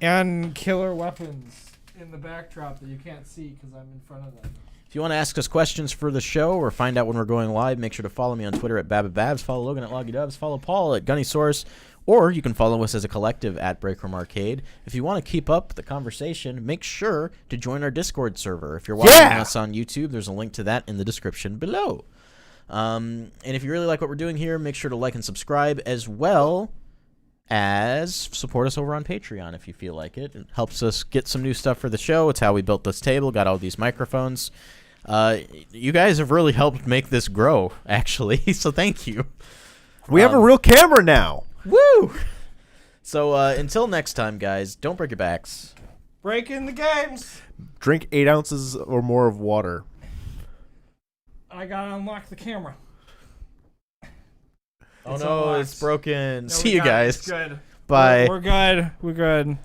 And killer weapons in the backdrop that you can't see because I'm in front of them. If you want to ask us questions for the show or find out when we're going live, make sure to follow me on Twitter at Babababs, follow Logan at LoggyDubs, follow Paul at Gunnysaurus, or you can follow us as a collective at Breakroom Arcade. If you want to keep up the conversation, make sure to join our Discord server. If you're watching us on YouTube, there's a link to that in the description below. And if you really like what we're doing here, make sure to like and subscribe, as well as support us over on Patreon if you feel like it. It helps us get some new stuff for the show. It's how we built this table, got all these microphones. You guys have really helped make this grow, actually, so thank you. We have a real camera now. Woo! So until next time, guys, don't break your backs. Breaking the games. Drink 8 ounces or more of water. I gotta unlock the camera. Oh It's no, unlocked. it's broken. No, See we you got it. guys. It's good. Bye. We're good. We're good.